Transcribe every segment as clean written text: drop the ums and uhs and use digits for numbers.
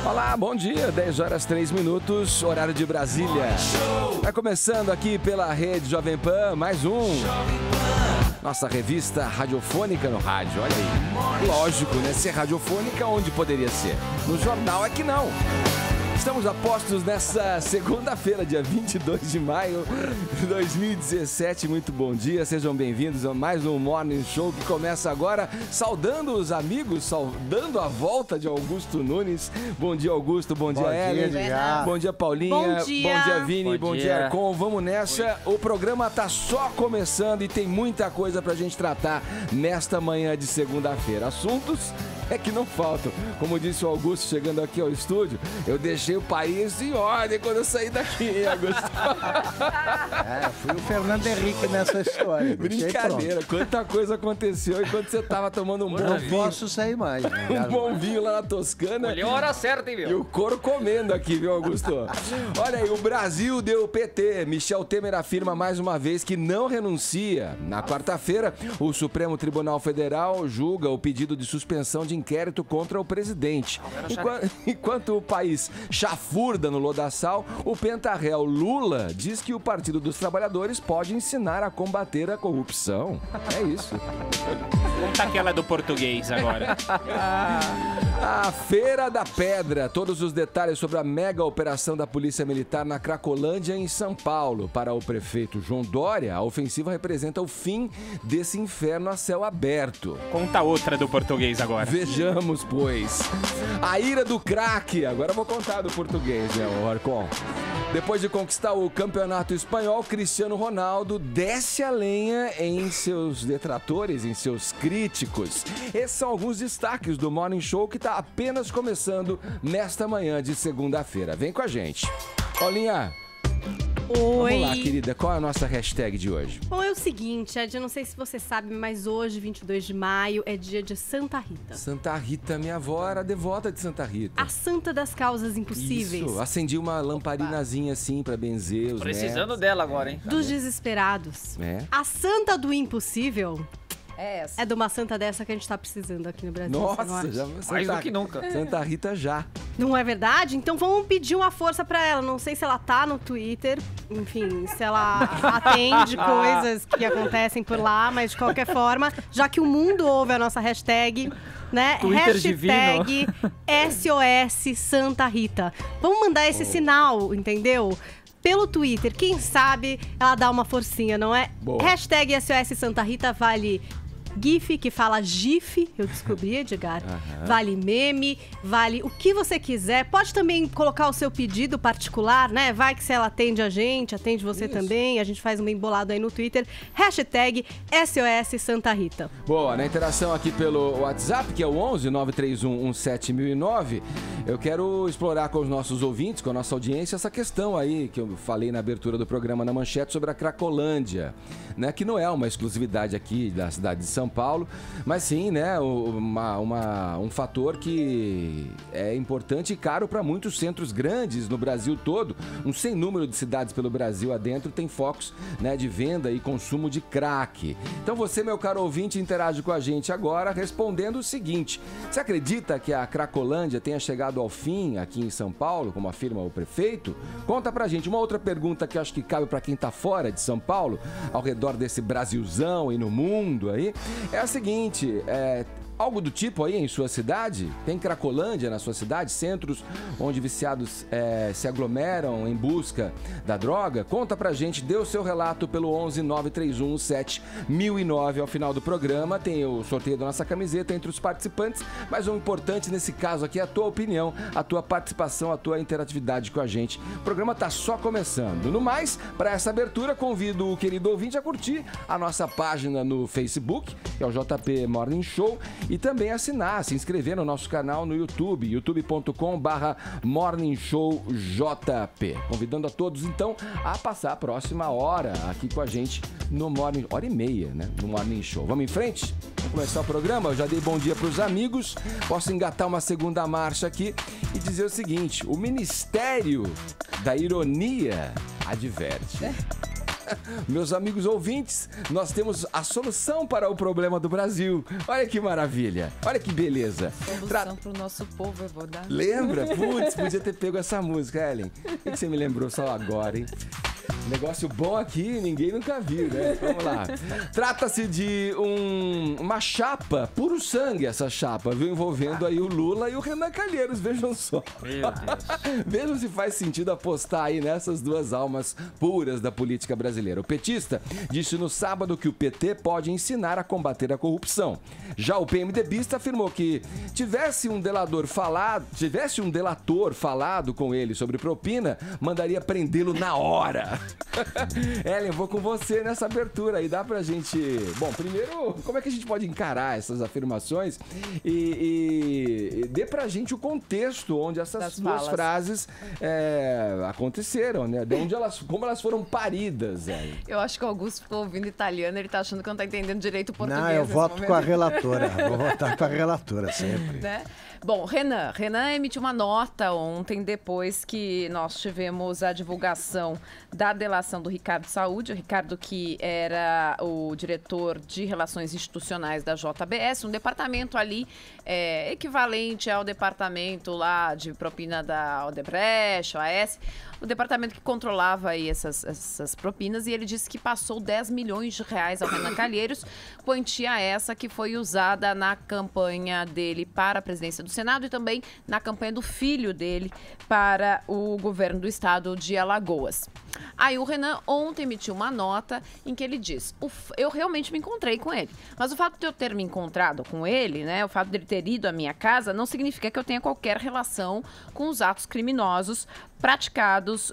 Olá, bom dia, 10 horas 3 minutos, horário de Brasília. Vai começando aqui pela Rede Jovem Pan, mais um. Nossa revista radiofônica no rádio, olha aí. Lógico, né? Ser radiofônica, onde poderia ser? No jornal é que não. Estamos a postos nessa segunda-feira, dia 22 de maio de 2017. Muito bom dia, sejam bem-vindos a mais um Morning Show que começa agora, saudando os amigos, saudando a volta de Augusto Nunes. Bom dia, Augusto, bom dia, Ellen. Bom dia, Paulinha. Bom dia, Vini, bom dia, Arcon. Vamos nessa, o programa tá só começando e tem muita coisa pra gente tratar nesta manhã de segunda-feira. Assuntos é que não faltam. Como disse o Augusto chegando aqui ao estúdio, eu deixei o país em ordem quando eu saí daqui, Augusto. Fui o Fernando Henrique nessa história. Brincadeira, quanta coisa aconteceu enquanto você tava tomando um bom vinho. Não posso sair mais. Um bom vinho lá na Toscana. Olha a hora certa, hein, meu? E o couro comendo aqui, viu, Augusto? Olha aí, o Brasil deu PT. Michel Temer afirma mais uma vez que não renuncia. Na quarta-feira, o Supremo Tribunal Federal julga o pedido de suspensão de inquérito contra o presidente. Enquanto o país chafurda no lodaçal, o pentarréu Lula diz que o Partido dos Trabalhadores pode ensinar a combater a corrupção. É isso. Conta aquela do português agora. A Feira da Pedra. Todos os detalhes sobre a mega operação da Polícia Militar na Cracolândia, em São Paulo. Para o prefeito João Dória, a ofensiva representa o fim desse inferno a céu aberto. Conta outra do português agora. Vejamos, pois. A ira do craque. Agora eu vou contar do português, né, o Arcon? Depois de conquistar o campeonato espanhol, Cristiano Ronaldo desce a lenha em seus detratores, em seus críticos. Esses são alguns destaques do Morning Show que está apenas começando nesta manhã de segunda-feira. Vem com a gente. Paulinha. Oi. Vamos lá, querida. Qual é a nossa hashtag de hoje? Bom, é o seguinte, Ed, eu não sei se você sabe, mas hoje, 22 de maio, é dia de Santa Rita. Santa Rita, minha avó era devota de Santa Rita. A santa das causas impossíveis. Isso, acendi uma lamparinazinha assim pra benzer os Precisando netos. dela agora, hein? Dos desesperados. É. A santa do impossível é essa. é de uma santa dessa que a gente tá precisando aqui no Brasil. Nossa, já Mais do que nunca. Santa Rita já. Não é verdade? Então vamos pedir uma força pra ela. Não sei se ela tá no Twitter, enfim, se ela atende coisas que acontecem por lá, mas de qualquer forma, já que o mundo ouve a nossa hashtag, né? Twitter Hashtag SOS Santa Rita. Vamos mandar esse sinal, entendeu? Pelo Twitter, quem sabe ela dá uma forcinha, não é? Boa. Hashtag SOS Santa Rita vale GIF, que fala GIF, eu descobri, Edgar. Vale meme, vale o que você quiser. Pode também colocar o seu pedido particular, né? Vai que se ela atende a gente, atende você também. A gente faz um bem bolado aí no Twitter. Hashtag SOS Santa Rita. Boa, na interação aqui pelo WhatsApp, que é o 11 931 17009, eu quero explorar com os nossos ouvintes, com a nossa audiência, essa questão aí que eu falei na abertura do programa na manchete sobre a Cracolândia, né? Que não é uma exclusividade aqui da cidade de São Paulo, mas sim, né, um fator que é importante e caro para muitos centros grandes no Brasil todo. Um sem número de cidades pelo Brasil adentro tem focos, né, de venda e consumo de crack. Então você, meu caro ouvinte, interage com a gente agora respondendo o seguinte: você acredita que a Cracolândia tenha chegado ao fim aqui em São Paulo, como afirma o prefeito? Conta pra gente. Uma outra pergunta que eu acho que cabe para quem tá fora de São Paulo, ao redor desse Brasilzão e no mundo aí, é a seguinte, algo do tipo aí em sua cidade? Tem Cracolândia na sua cidade? Centros onde viciados se aglomeram em busca da droga? Conta pra gente, dê o seu relato pelo 11 931 7009. Ao final do programa tem o sorteio da nossa camiseta entre os participantes, mas o importante nesse caso aqui é a tua opinião, a tua participação, a tua interatividade com a gente. O programa tá só começando. No mais, para essa abertura, convido o querido ouvinte a curtir a nossa página no Facebook, que é o JP Morning Show, e também assinar, se inscrever no nosso canal no YouTube, youtube.com/morningshowjp. Convidando a todos, então, a passar a próxima hora aqui com a gente no Morning... Hora e meia, né? No Morning Show. Vamos em frente? Vamos começar o programa? Eu já dei bom dia para os amigos. Posso engatar uma segunda marcha aqui e dizer o seguinte: o Ministério da Ironia adverte. Meus amigos ouvintes, nós temos a solução para o problema do Brasil. Olha que maravilha, olha que beleza. Solução pro nosso povo, é verdade. Lembra? Putz, podia ter pego essa música, Ellen. O que você me lembrou só agora, hein? Negócio bom aqui, ninguém nunca viu, né? Vamos lá. Trata-se de uma chapa, puro sangue essa chapa, viu? Envolvendo aí o Lula e o Renan Calheiros, vejam só. Meu Deus. Vejam se faz sentido apostar aí nessas duas almas puras da política brasileira. O petista disse no sábado que o PT pode ensinar a combater a corrupção. Já o PMDBista afirmou que tivesse um delator falado com ele sobre propina, mandaria prendê-lo na hora. Ellen, vou com você nessa abertura aí, dá pra gente... Bom, primeiro, como é que a gente pode encarar essas afirmações e dê pra gente o contexto onde essas duas frases aconteceram, né? De onde como elas foram paridas, Ellen. Eu acho que o Augusto ficou ouvindo italiano, ele tá achando que não tá entendendo direito o português. Não, eu voto momento. com a relatora. Vou votar com a relatora sempre. Né? Bom, Renan emitiu uma nota ontem, depois que nós tivemos a divulgação da delação do Ricardo Saúde, o Ricardo que era o diretor de Relações Institucionais da JBS, um departamento ali equivalente ao departamento lá de propina da Odebrecht, OAS, o departamento que controlava aí essas propinas, e ele disse que passou 10 milhões de reais ao Renan Calheiros, quantia essa que foi usada na campanha dele para a presidência do Senado e também na campanha do filho dele para o governo do estado de Alagoas. Aí o Renan ontem emitiu uma nota em que ele diz: eu realmente me encontrei com ele, mas o fato de eu ter me encontrado com ele, né, o fato de ele ter ido à minha casa, não significa que eu tenha qualquer relação com os atos criminosos praticados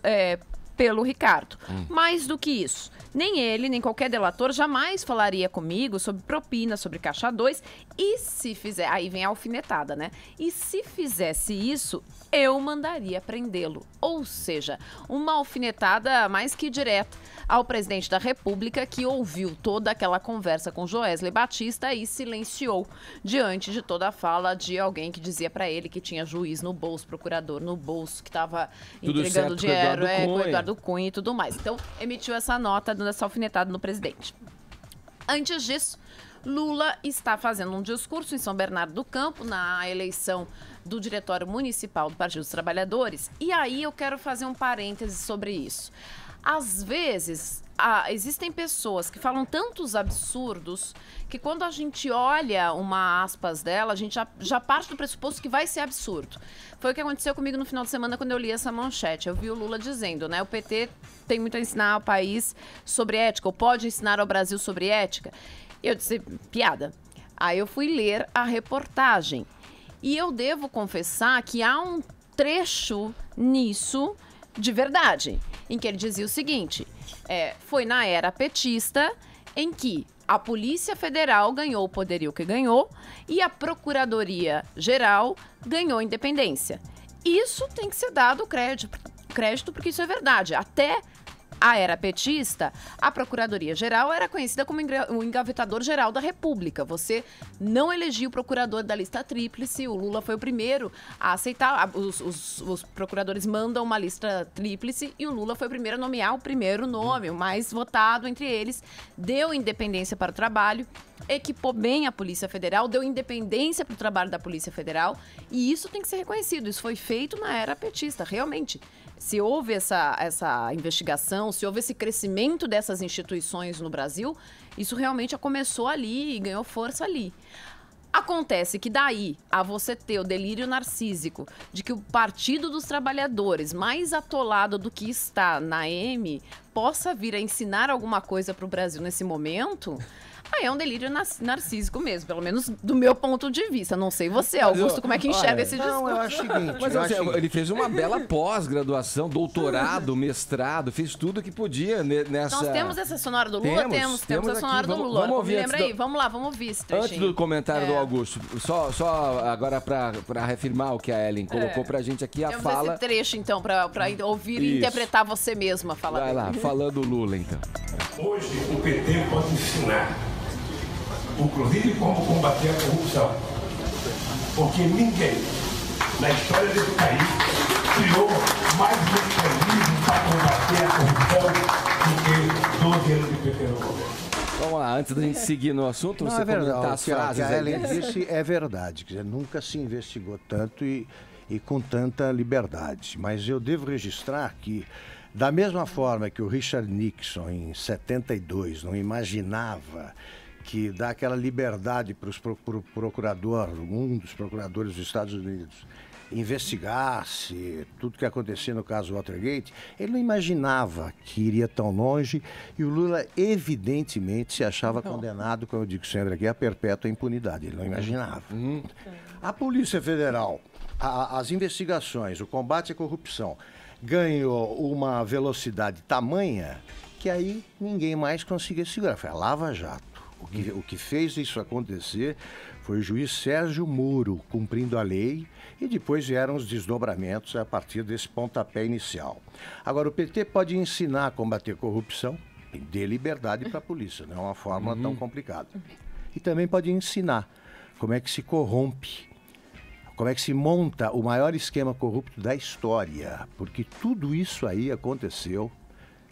pelo Ricardo. Mais do que isso, nem ele, nem qualquer delator jamais falaria comigo sobre propina, sobre caixa 2, e se fizer, aí vem a alfinetada, né? E se fizesse isso, eu mandaria prendê-lo. Ou seja, uma alfinetada mais que direta ao presidente da República, que ouviu toda aquela conversa com Joesley Batista e silenciou diante de toda a fala de alguém que dizia pra ele que tinha juiz no bolso, procurador no bolso, que tava entregando dinheiro com o Eduardo Cunha e tudo mais. Então, emitiu essa nota dando essa alfinetada no presidente. Antes disso, Lula está fazendo um discurso em São Bernardo do Campo, na eleição do Diretório Municipal do Partido dos Trabalhadores. E aí eu quero fazer um parêntese sobre isso. Às vezes, existem pessoas que falam tantos absurdos que quando a gente olha uma aspas dela, a gente já parte do pressuposto que vai ser absurdo. Foi o que aconteceu comigo no final de semana quando eu li essa manchete. Eu vi o Lula dizendo, né? O PT tem muito a ensinar ao país sobre ética, ou pode ensinar ao Brasil sobre ética. E eu disse, piada. Aí eu fui ler a reportagem. E eu devo confessar que há um trecho nisso de verdade, em que ele dizia o seguinte, foi na era petista em que a Polícia Federal ganhou o poderio que ganhou e a Procuradoria-Geral ganhou independência. Isso tem que ser dado crédito porque isso é verdade. Até a era petista, a Procuradoria-Geral era conhecida como o engavetador-geral da República. Você não elegia o procurador da lista tríplice, o Lula foi o primeiro a aceitar. Os procuradores mandam uma lista tríplice e o Lula foi o primeiro a nomear o primeiro nome, o mais votado entre eles, deu independência para o trabalho, equipou bem a Polícia Federal, deu independência para o trabalho da Polícia Federal, e isso tem que ser reconhecido. Isso foi feito na era petista, realmente. Se houve essa investigação, se houve esse crescimento dessas instituições no Brasil, isso realmente começou ali e ganhou força ali. Acontece que daí a você ter o delírio narcísico de que o Partido dos Trabalhadores, mais atolado do que está na M, possa vir a ensinar alguma coisa para o Brasil nesse momento... Aí é um delírio narcísico mesmo, pelo menos do meu ponto de vista. Não sei você, Augusto, como é que enxerga esse discurso? Não, eu acho o seguinte... Mas ele fez uma bela pós-graduação, doutorado, mestrado, fez tudo que podia nessa... Nós temos essa sonora do Lula? Temos a sonora do Lula. Vamos ouvir, lembra aí? Vamos lá, vamos ouvir esse trechinho. Antes do comentário do Augusto, só agora pra reafirmar o que a Ellen colocou pra gente aqui, a temos fala... esse trecho, então, pra ouvir e interpretar você mesma falando. Vai lá, falando o Lula, então. Hoje o PT pode ensinar, inclusive, como combater a corrupção. Porque ninguém na história desse país criou mais mecanismos para combater a corrupção do que 12 anos de PT no governo. Vamos lá, antes da gente seguir no assunto, Não, você é verdade. comentar as O que frases a aí. Ellen disse é verdade. Quer dizer, nunca se investigou tanto e com tanta liberdade. Mas eu devo registrar que, da mesma forma que o Richard Nixon, em 72, não imaginava que dar aquela liberdade para o procurador, um dos procuradores dos Estados Unidos, investigasse tudo que acontecia no caso Watergate, ele não imaginava que iria tão longe e o Lula evidentemente se achava condenado, como eu digo sempre aqui, a perpétua impunidade. Ele não imaginava. A Polícia Federal, as investigações, o combate à corrupção ganhou uma velocidade tamanha que aí ninguém mais conseguia segurar. Foi a Lava Jato. O que fez isso acontecer foi o juiz Sérgio Moro cumprindo a lei e depois vieram os desdobramentos a partir desse pontapé inicial. Agora, o PT pode ensinar a combater corrupção e dê liberdade para a polícia, não é uma fórmula tão complicada. E também pode ensinar como é que se corrompe, como é que se monta o maior esquema corrupto da história, porque tudo isso aí aconteceu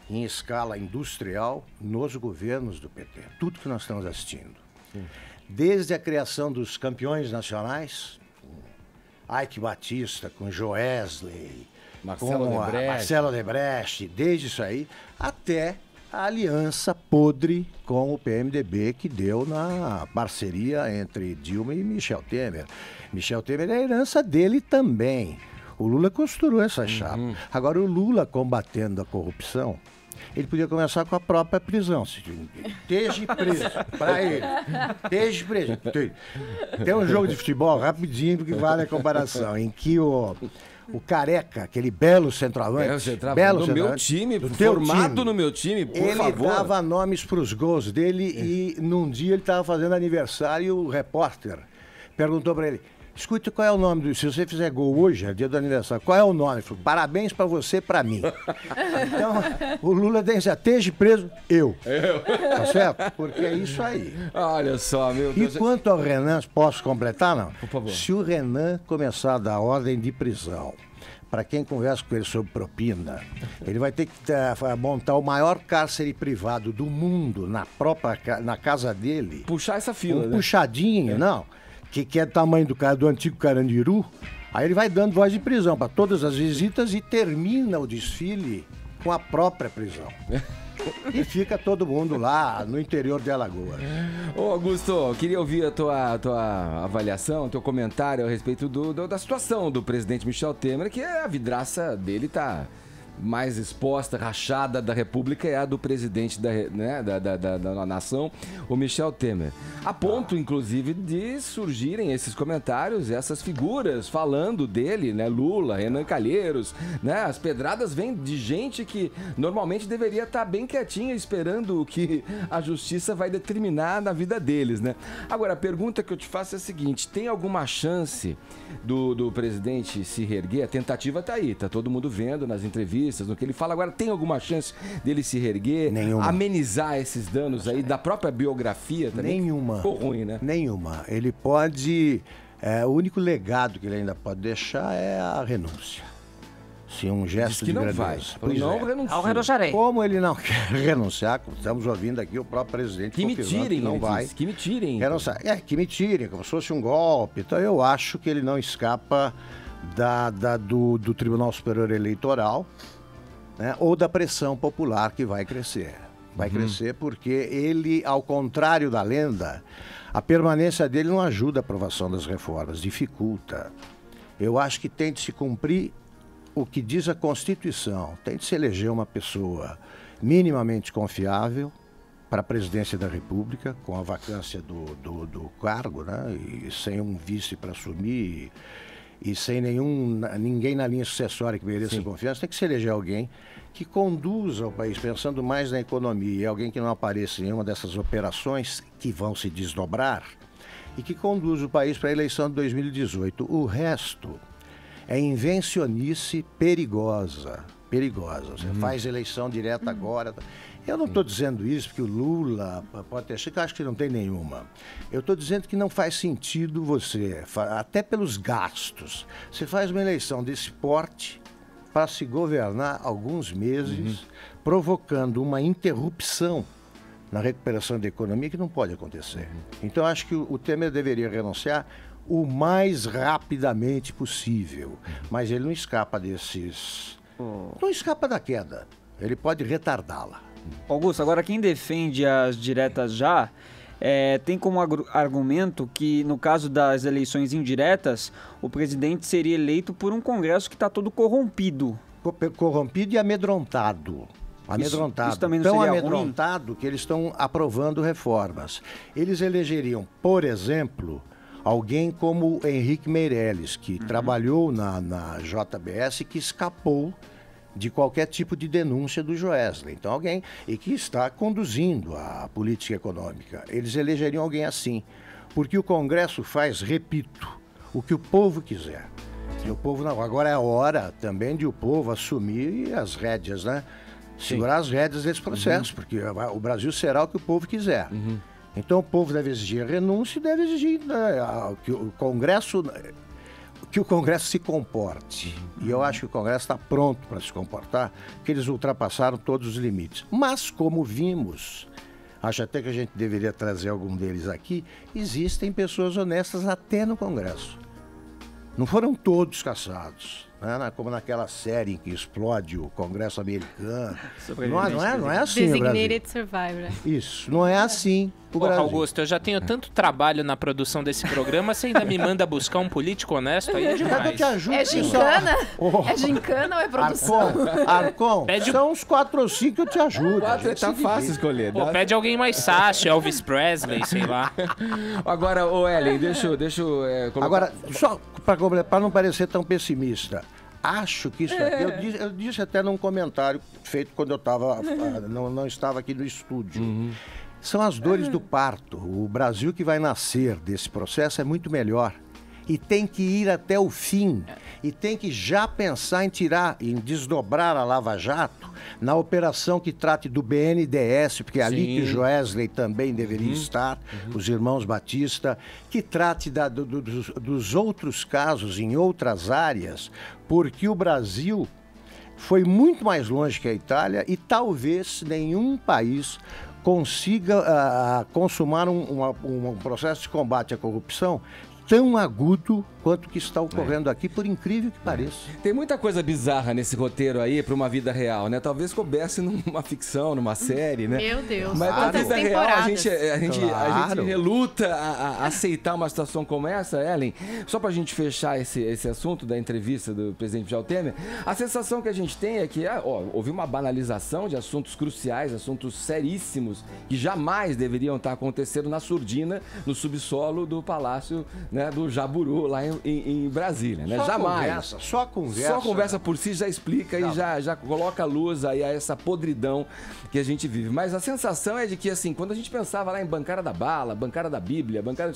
em escala industrial nos governos do PT. Tudo que nós estamos assistindo. Sim. Desde a criação dos campeões nacionais, com Ike Batista, com Joesley, Marcelo Odebrecht, desde isso aí, até a aliança podre com o PMDB que deu na parceria entre Dilma e Michel Temer. Michel Temer é a herança dele também. O Lula costurou essa chapa. Agora, o Lula combatendo a corrupção, ele podia começar com a própria prisão. Esteja preso, para ele. Esteja preso. Tem um jogo de futebol, rapidinho, porque vale a comparação, em que o Careca, aquele belo centroavante, meu time, formado no meu time, por favor. Ele dava nomes para os gols dele e num dia ele estava fazendo aniversário e o repórter perguntou para ele: escute, qual é o nome? Se você fizer gol hoje, é dia do aniversário, qual é o nome? Ele falou: parabéns pra você e pra mim. Então, o Lula tem que esteja preso, eu. Tá certo? Porque é isso aí. Olha só, meu Deus. E quanto ao Renan, posso completar, não? Por favor. Se o Renan começar a dar ordem de prisão para quem conversa com ele sobre propina, ele vai ter que montar o maior cárcere privado do mundo na casa dele. Puxar essa fila, né? Puxadinho, não. Que é o tamanho do antigo Carandiru, aí ele vai dando voz de prisão para todas as visitas e termina o desfile com a própria prisão. E fica todo mundo lá no interior de Alagoas. Ô Augusto, eu queria ouvir a tua avaliação, teu comentário a respeito da situação do presidente Michel Temer, que a vidraça dele tá mais exposta, rachada da República é a do presidente da nação, o Michel Temer. A ponto, inclusive, de surgirem esses comentários, essas figuras falando dele, né? Lula, Renan Calheiros, né? As pedradas vêm de gente que normalmente deveria estar bem quietinha, esperando o que a justiça vai determinar na vida deles, né? Agora, a pergunta que eu te faço é a seguinte: tem alguma chance do presidente se reerguer? A tentativa tá aí, tá todo mundo vendo nas entrevistas, no que ele fala. Agora, tem alguma chance dele se reerguer? Nenhuma. Amenizar esses danos aí da própria biografia também? Nenhuma. Ficou ruim, né? Nenhuma. Ele pode... o único legado que ele ainda pode deixar é a renúncia. Sim, um gesto de grandeza. Pois não renuncia. Ao renunciarei. Como ele não quer renunciar, estamos ouvindo aqui o próprio presidente que me tirem, que não vai. Que me tirem. Renunciar. Que me tirem, como se fosse um golpe. Então eu acho que ele não escapa do Tribunal Superior Eleitoral, né, ou da pressão popular que vai crescer. Vai crescer porque ele, ao contrário da lenda, a permanência dele não ajuda a aprovação das reformas, dificulta. Eu acho que tem de se cumprir o que diz a Constituição, tem de se eleger uma pessoa minimamente confiável para a presidência da República, com a vacância do cargo, né, e sem um vice para assumir, e sem ninguém na linha sucessória que mereça confiança. Tem que se eleger alguém que conduza o país, pensando mais na economia, alguém que não apareça em uma dessas operações que vão se desdobrar, e que conduza o país para a eleição de 2018. O resto é invencionice perigosa. Você faz eleição direta agora. Eu não estou dizendo isso porque o Lula pode ter chance, eu acho que não tem nenhuma. Eu estou dizendo que não faz sentido você, até pelos gastos, você faz uma eleição desse porte, para se governar alguns meses, provocando uma interrupção na recuperação da economia que não pode acontecer. Então, acho que o Temer deveria renunciar o mais rapidamente possível. Mas ele não escapa desses... Não escapa da queda. Ele pode retardá-la. Augusto, agora quem defende as diretas já tem como argumento que, no caso das eleições indiretas, o presidente seria eleito por um Congresso que está todo corrompido. Corrompido e amedrontado. Isso também não Tão seria amedrontado que eles estão aprovando reformas. Eles elegeriam, por exemplo, alguém como Henrique Meirelles, que trabalhou na JBS e que escapou de qualquer tipo de denúncia do Joesley. Então, alguém e que está conduzindo a política econômica. Eles elegeriam alguém assim, porque o Congresso faz, repito, o que o povo quiser. E o povo não. Agora é a hora também de o povo assumir as rédeas, né? Segurar as rédeas desse processo, porque o Brasil será o que o povo quiser. Então o povo deve exigir renúncia e deve exigir que o Congresso se comporte. E eu acho que o Congresso está pronto para se comportar, porque eles ultrapassaram todos os limites. Mas, como vimos, acho até que a gente deveria trazer algum deles aqui, existem pessoas honestas até no Congresso. Não foram todos caçados, né? Como naquela série em que explode o Congresso americano. Não é assim o Brasil. Designated Survivor. Isso, não é assim o Brasil. Augusto, eu já tenho tanto trabalho na produção desse programa, você ainda me manda buscar um político honesto aí é demais. Eu te ajudo, É gincana? Oh. É gincana ou é produção? Arcon, Pede são uns 4 ou 5 que eu te ajudo. 4 tá fácil escolher. Pô, pede alguém mais fácil, Elvis Presley, sei lá. Agora, ô Ellen, deixa eu colocar... Agora, só para não parecer tão pessimista, acho que isso aqui, eu disse até num comentário feito quando eu não estava aqui no estúdio. São as dores do parto. O Brasil que vai nascer desse processo é muito melhor. E tem que ir até o fim. E tem que já pensar em desdobrar a Lava Jato na operação que trate do BNDES, porque é ali que o Joesley também deveria estar, os irmãos Batista, que trate dos outros casos em outras áreas, porque o Brasil foi muito mais longe que a Itália e talvez nenhum país consiga consumar um processo de combate à corrupção tão agudo quanto que está ocorrendo aqui, por incrível que pareça. Tem muita coisa bizarra nesse roteiro aí para uma vida real, né? Talvez coubesse numa ficção, numa série, né? Meu Deus. Mas na vida real a gente Claro. reluta a aceitar uma situação como essa, Ellen. Só pra gente fechar esse assunto da entrevista do presidente Michel Temer, a sensação que a gente tem é que houve uma banalização de assuntos cruciais, assuntos seríssimos, que jamais deveriam estar acontecendo na surdina, no subsolo do Palácio, né, do Jaburu, lá em Brasília, né? Jamais. Só conversa por si já explica e já coloca luz aí a essa podridão que a gente vive. Mas a sensação é de que, assim, quando a gente pensava lá em bancada da bala, bancada da Bíblia, bancada...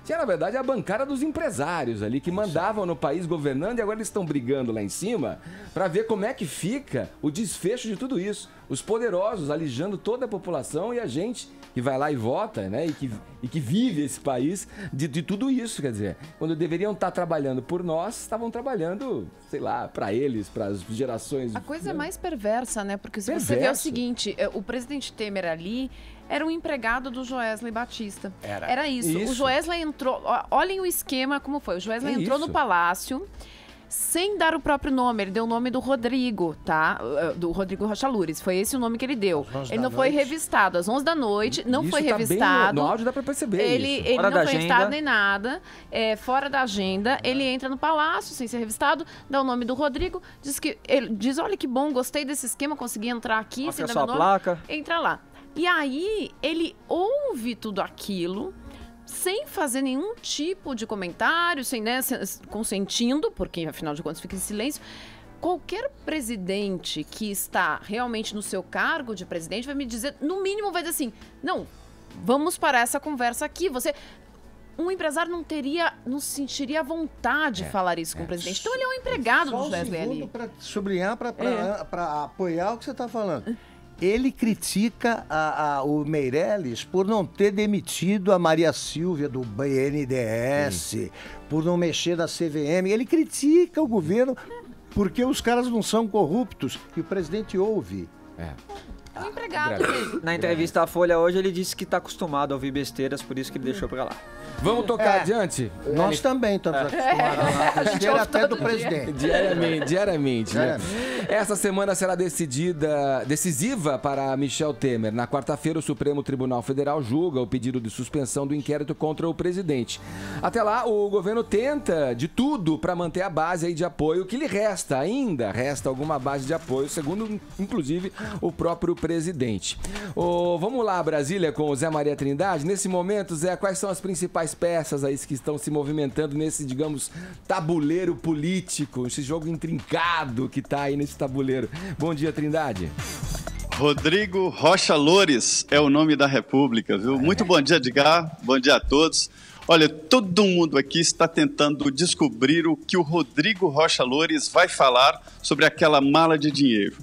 Tinha, na verdade, a bancada dos empresários ali, que mandavam no país governando e agora eles estão brigando lá em cima para ver como é que fica o desfecho de tudo isso. Os poderosos alijando toda a população e a gente que vai lá e vota, né? E que vive esse país de tudo isso, quer dizer. Quando deveriam estar trabalhando por nós, estavam trabalhando, sei lá, para eles, para as gerações... A coisa é mais perversa, né? Porque se você vê o seguinte, o presidente Temer ali era um empregado do Joesley Batista. Era isso. O Joesley entrou... Olhem o esquema como foi. O Joesley entrou no palácio... sem dar o próprio nome, ele deu o nome do Rodrigo, tá? Do Rodrigo Rocha Loures, foi esse o nome que ele deu. Ele não foi revistado às 11 da noite, não foi revistado. No áudio dá pra perceber Ele não foi revistado nem nada, fora da agenda. Ele entra no palácio sem ser revistado, dá o nome do Rodrigo, diz, olha que bom, gostei desse esquema, consegui entrar aqui, sem dar meu nome. Placa. Entra lá. E aí, ele ouve tudo aquilo... sem fazer nenhum tipo de comentário, sem, né, consentindo, porque afinal de contas fica em silêncio. Qualquer presidente que está realmente no seu cargo de presidente vai me dizer, no mínimo vai dizer assim, não, vamos parar essa conversa aqui, um empresário não sentiria à vontade de falar isso com o presidente. Então ele é um empregado do Joesley ali. Para sublinhar, para apoiar o que você está falando. Ele critica o Meirelles por não ter demitido a Maria Silvia do BNDES, por não mexer na CVM. Ele critica o governo porque os caras não são corruptos e o presidente ouve. É um empregado mesmo. Na entrevista à Folha hoje, ele disse que está acostumado a ouvir besteiras, por isso que ele deixou pra lá. Vamos tocar adiante? Nós também estamos acostumados a besteira até do presidente. Diariamente, né? Essa semana será decisiva para Michel Temer. Na quarta-feira, o Supremo Tribunal Federal julga o pedido de suspensão do inquérito contra o presidente. Até lá, o governo tenta de tudo para manter a base aí de apoio que lhe resta. Ainda resta alguma base de apoio, segundo, inclusive, o próprio presidente. Vamos lá, Brasília, com o Zé Maria Trindade. Nesse momento, Zé, quais são as principais peças aí que estão se movimentando nesse, digamos, tabuleiro político, esse jogo intrincado que está aí nesse tabuleiro? Bom dia, Trindade. Rodrigo Rocha Loures é o nome da República, viu? Muito bom dia, Edgar. Bom dia a todos. Olha, todo mundo aqui está tentando descobrir o que o Rodrigo Rocha Loures vai falar sobre aquela mala de dinheiro.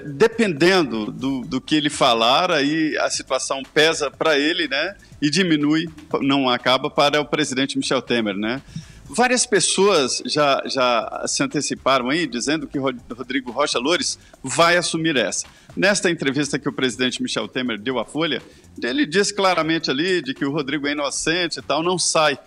Dependendo do que ele falar, aí a situação pesa para ele, né? E diminui, não acaba, para o presidente Michel Temer, né? Várias pessoas já se anteciparam aí, dizendo que Rodrigo Rocha Loures vai assumir essa. Nesta entrevista que o presidente Michel Temer deu à Folha, ele disse claramente ali de que o Rodrigo é inocente e tal, não sai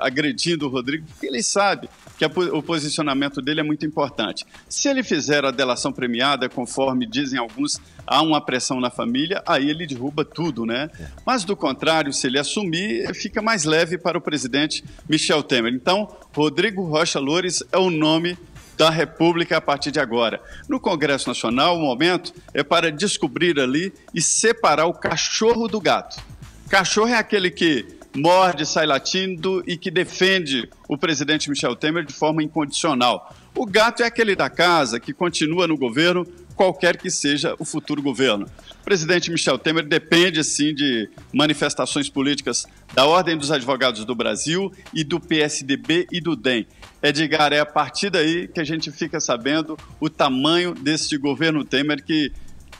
agredindo o Rodrigo, porque ele sabe que o posicionamento dele é muito importante. Se ele fizer a delação premiada, conforme dizem alguns, há uma pressão na família, aí ele derruba tudo, né? Mas, do contrário, se ele assumir, fica mais leve para o presidente Michel Temer. Então, Rodrigo Rocha Loures é o nome da República a partir de agora. No Congresso Nacional, o momento é para descobrir ali e separar o cachorro do gato. Cachorro é aquele que morde, sai latindo e que defende o presidente Michel Temer de forma incondicional. O gato é aquele da casa que continua no governo, qualquer que seja o futuro governo. O presidente Michel Temer depende, sim, de manifestações políticas da Ordem dos Advogados do Brasil e do PSDB e do DEM. Edgar, é a partir daí que a gente fica sabendo o tamanho desse governo Temer, que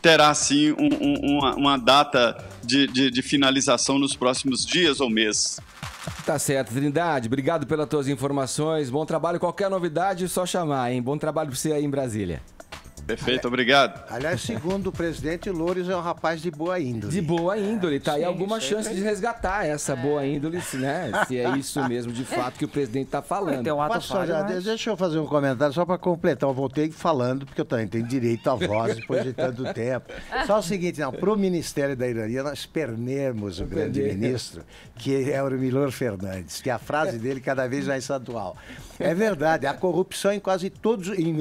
terá, sim, uma data de finalização nos próximos dias ou meses. Tá certo, Trindade. Obrigado pelas tuas informações. Bom trabalho. Qualquer novidade, só chamar, hein? Bom trabalho pra você aí em Brasília. Perfeito, obrigado. Aliás, segundo o presidente, Loures é um rapaz de boa índole. De boa índole, tá aí alguma chance de resgatar essa boa índole, né? Se é isso mesmo, de fato, que o presidente tá falando. Deixa eu fazer um comentário só para completar. Eu voltei falando, porque eu também tenho direito à voz depois de tanto tempo. Só o seguinte, pro Ministério da Ironia, nós perdemos o grande ministro, que é o Milor Fernandes, que a frase dele cada vez mais atual. É verdade, há corrupção em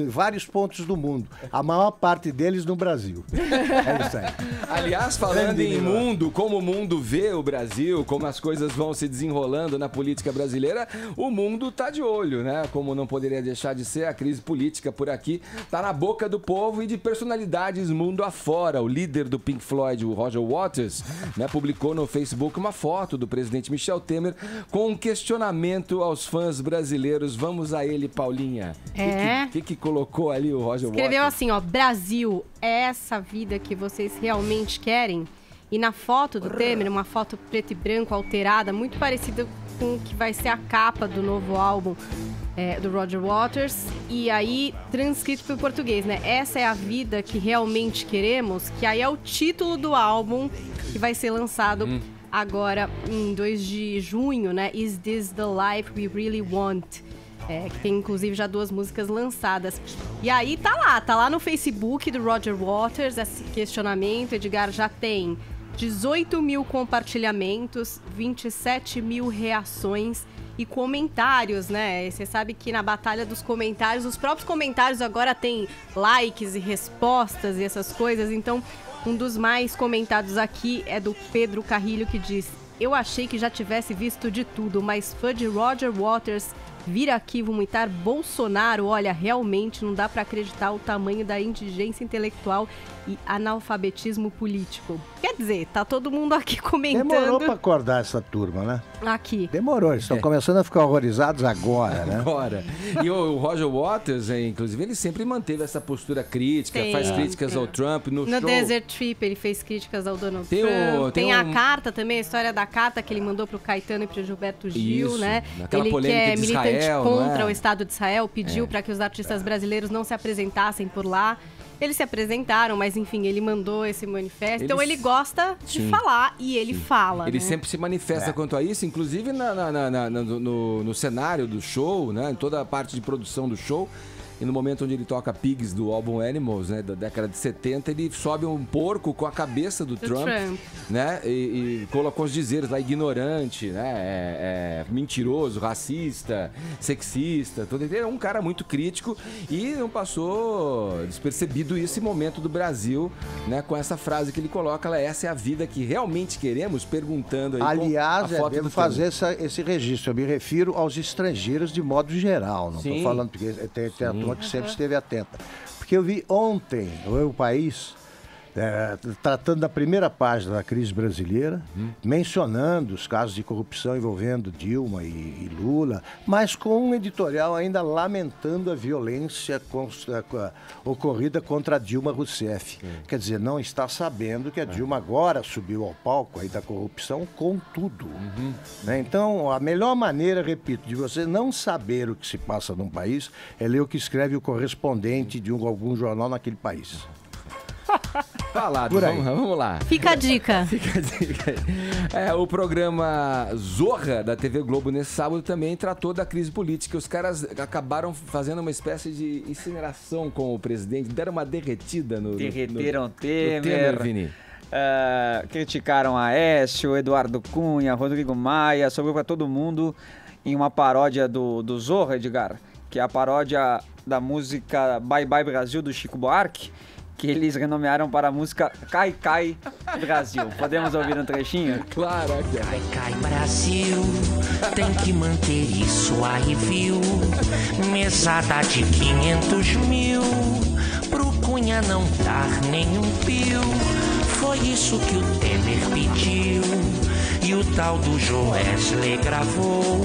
vários pontos do mundo. A maior parte deles no Brasil. É isso aí. Aliás, falando em mundo, como o mundo vê o Brasil, como as coisas vão se desenrolando na política brasileira, o mundo tá de olho, né? Como não poderia deixar de ser, a crise política por aqui tá na boca do povo e de personalidades mundo afora. O líder do Pink Floyd, o Roger Waters, né, publicou no Facebook uma foto do presidente Michel Temer com um questionamento aos fãs brasileiros. Vamos a ele, Paulinha. O que colocou ali o Roger Waters? Escreveu assim, ó, Brasil, é essa vida que vocês realmente querem? E na foto do Temer, uma foto preto e branco alterada, muito parecida com o que vai ser a capa do novo álbum do Roger Waters. E aí, transcrito para o português, né? Essa é a vida que realmente queremos, que aí é o título do álbum que vai ser lançado agora em 2 de junho, né? Is This the Life We Really Want? Que tem inclusive já 2 músicas lançadas. E aí tá lá no Facebook do Roger Waters esse questionamento. Edgar, já tem 18 mil compartilhamentos, 27 mil reações e comentários, né? Você sabe que na batalha dos comentários, os próprios comentários agora tem likes e respostas e essas coisas. Então, um dos mais comentados aqui é do Pedro Carrilho, que diz: eu achei que já tivesse visto de tudo, mas fã de Roger Waters vir aqui vomitar Bolsonaro, olha, realmente não dá pra acreditar o tamanho da indigência intelectual e analfabetismo político. Quer dizer, tá todo mundo aqui comentando. Demorou pra acordar essa turma, né? Aqui. Demorou, eles estão começando a ficar horrorizados agora, né? Agora. E o Roger Waters, inclusive, ele sempre manteve essa postura crítica, faz críticas ao Trump no show. No Desert Trip, ele fez críticas ao Donald Trump. Tem a carta também, a história da carta que ele mandou pro Caetano e pro Gilberto Gil, né? Aquela ele polêmica que é de militante Israel, contra não é? o Estado de Israel, pediu para que os artistas brasileiros não se apresentassem por lá. Eles se apresentaram, mas enfim, ele mandou esse manifesto. Então ele gosta de falar e ele fala. Ele né? sempre se manifesta quanto a isso, inclusive no cenário do show, né? Em toda a parte de produção do show. E no momento onde ele toca Pigs do álbum Animals, né, da década de 70, ele sobe um porco com a cabeça do Trump, né, e colocou os dizeres lá, ignorante, né, mentiroso, racista, sexista, tudo. Ele é um cara muito crítico e não passou despercebido esse momento do Brasil, né, com essa frase que ele coloca, essa é a vida que realmente queremos, perguntando aí. Aliás, devo fazer esse registro, eu me refiro aos estrangeiros de modo geral, não estou falando porque tem a turma que sempre esteve atenta. Porque eu vi ontem o País tratando da primeira página da crise brasileira, mencionando os casos de corrupção envolvendo Dilma e Lula, mas com um editorial ainda lamentando a violência ocorrida contra a Dilma Rousseff. Quer dizer, não está sabendo que a Dilma agora subiu ao palco aí da corrupção com tudo. Né? Então, a melhor maneira, repito, de você não saber o que se passa num país é ler o que escreve o correspondente de algum jornal naquele país. Falado, vamos lá. Fica a dica. O programa Zorra da TV Globo nesse sábado também tratou da crise política. Os caras acabaram fazendo uma espécie de incineração com o presidente, deram uma derretida no Temer, Vini. Criticaram a Aécio, Eduardo Cunha, Rodrigo Maia, sobrou pra todo mundo em uma paródia do Zorra, Edgar, que é a paródia da música Bye Bye Brasil do Chico Buarque, que eles renomearam para a música Cai Cai Brasil. Podemos ouvir um trechinho? Claro. Cai Cai Brasil, tem que manter isso aí, viu? Mesada de 500 mil, pro Cunha não dar nenhum pio. Foi isso que o Temer pediu. E o tal do Joesley gravou.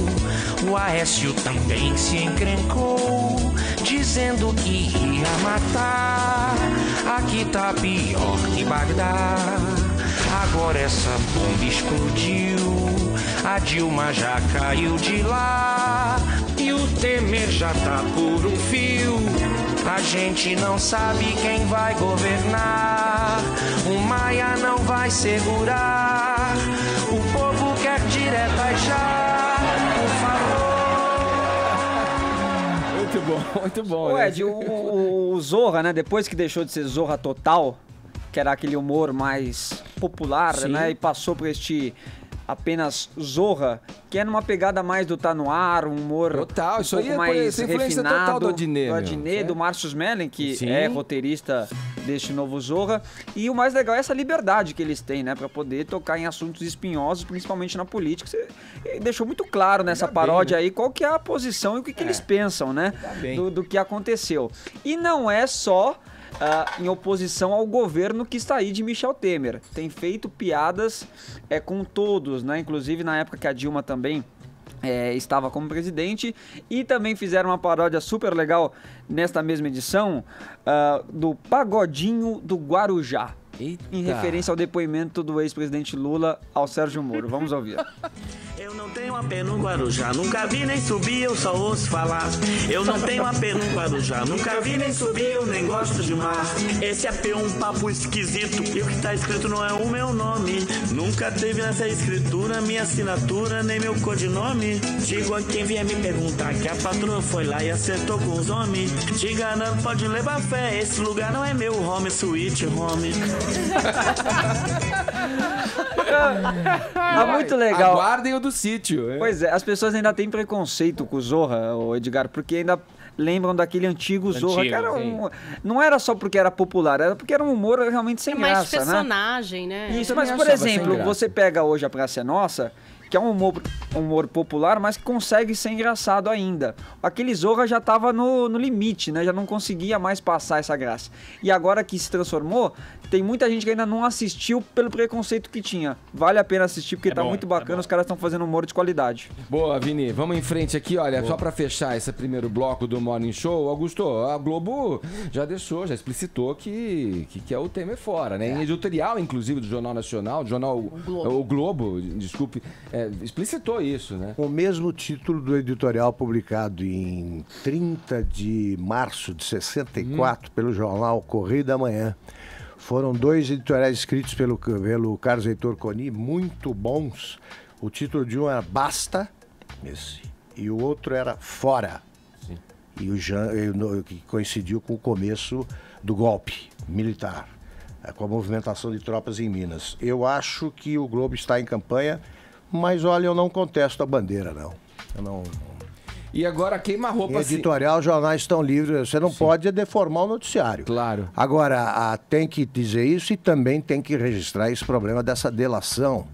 O Aécio também se encrencou, dizendo que ia matar. Aqui tá pior que Bagdá. Agora essa bomba explodiu, a Dilma já caiu de lá e o Temer já tá por um fio. A gente não sabe quem vai governar, o Maia não vai segurar. O povo quer diretas já, por favor. Muito bom. Ô, Ed, o Zorra, né, depois que deixou de ser Zorra Total, que era aquele humor mais popular, né, e passou por este apenas Zorra, que é numa pegada mais do Tá No Ar, um humor total, isso aí mais refinado total do Adnet, do Márcio Smelling, que é roteirista deste novo Zorra. E o mais legal é essa liberdade que eles têm, né, pra poder tocar em assuntos espinhosos, principalmente na política. Você deixou muito claro nessa paródia aí qual que é a posição e o que eles pensam, né, do que aconteceu. E não é só em oposição ao governo que está aí de Michel Temer. Tem feito piadas com todos, né? Inclusive na época que a Dilma também estava como presidente, e também fizeram uma paródia super legal nesta mesma edição do Pagodinho do Guarujá. Eita. Em referência ao depoimento do ex-presidente Lula ao Sérgio Moro. Vamos ouvir. Eu não tenho AP no Guarujá, nunca vi nem subi, eu só ouço falar. Eu não tenho AP no Guarujá, nunca vi nem subi, eu nem gosto de mar. Esse AP é um papo esquisito, e o que tá escrito não é o meu nome. Nunca teve nessa escritura minha assinatura, nem meu codinome. Digo a quem vier me perguntar que a patroa foi lá e acertou com os homens. Te enganando, pode levar fé, esse lugar não é meu home, sweet home. Tá muito legal. Aguardem o do sítio. Pois é, as pessoas ainda têm preconceito com o Zorra, o Edgar, porque ainda lembram daquele antigo Zorra, que era não era só porque era popular, era porque era um humor realmente sem graça, mais personagem, né? Isso, mas por exemplo, você pega hoje a Praça é Nossa, que é um humor popular, mas que consegue ser engraçado ainda. Aquele Zorra já estava no limite, né? Já não conseguia mais passar essa graça. E agora que se transformou, tem muita gente que ainda não assistiu pelo preconceito que tinha. Vale a pena assistir, porque tá muito bacana, os caras estão fazendo humor de qualidade. Boa, Vini. Vamos em frente aqui, olha, só pra fechar esse primeiro bloco do Morning Show, Augusto, a Globo já explicitou que é o Temer fora, né? Em editorial, inclusive, do Jornal Nacional, o Globo, desculpe, explicitou isso, né? O mesmo título do editorial publicado em 30 de março de 64 pelo jornal Correio da Manhã. Foram 2 editoriais escritos pelo Carlos Heitor Coni, muito bons. O título de um era Basta, esse, e o outro era Fora. Sim. E que coincidiu com o começo do golpe militar, com a movimentação de tropas em Minas. Eu acho que o Globo está em campanha, mas olha, eu não contesto a bandeira, não. Eu não... E agora queima-roupa... Editorial, jornais estão livres, você não pode deformar o noticiário. Claro. Agora, tem que dizer isso e também tem que registrar esse problema dessa delação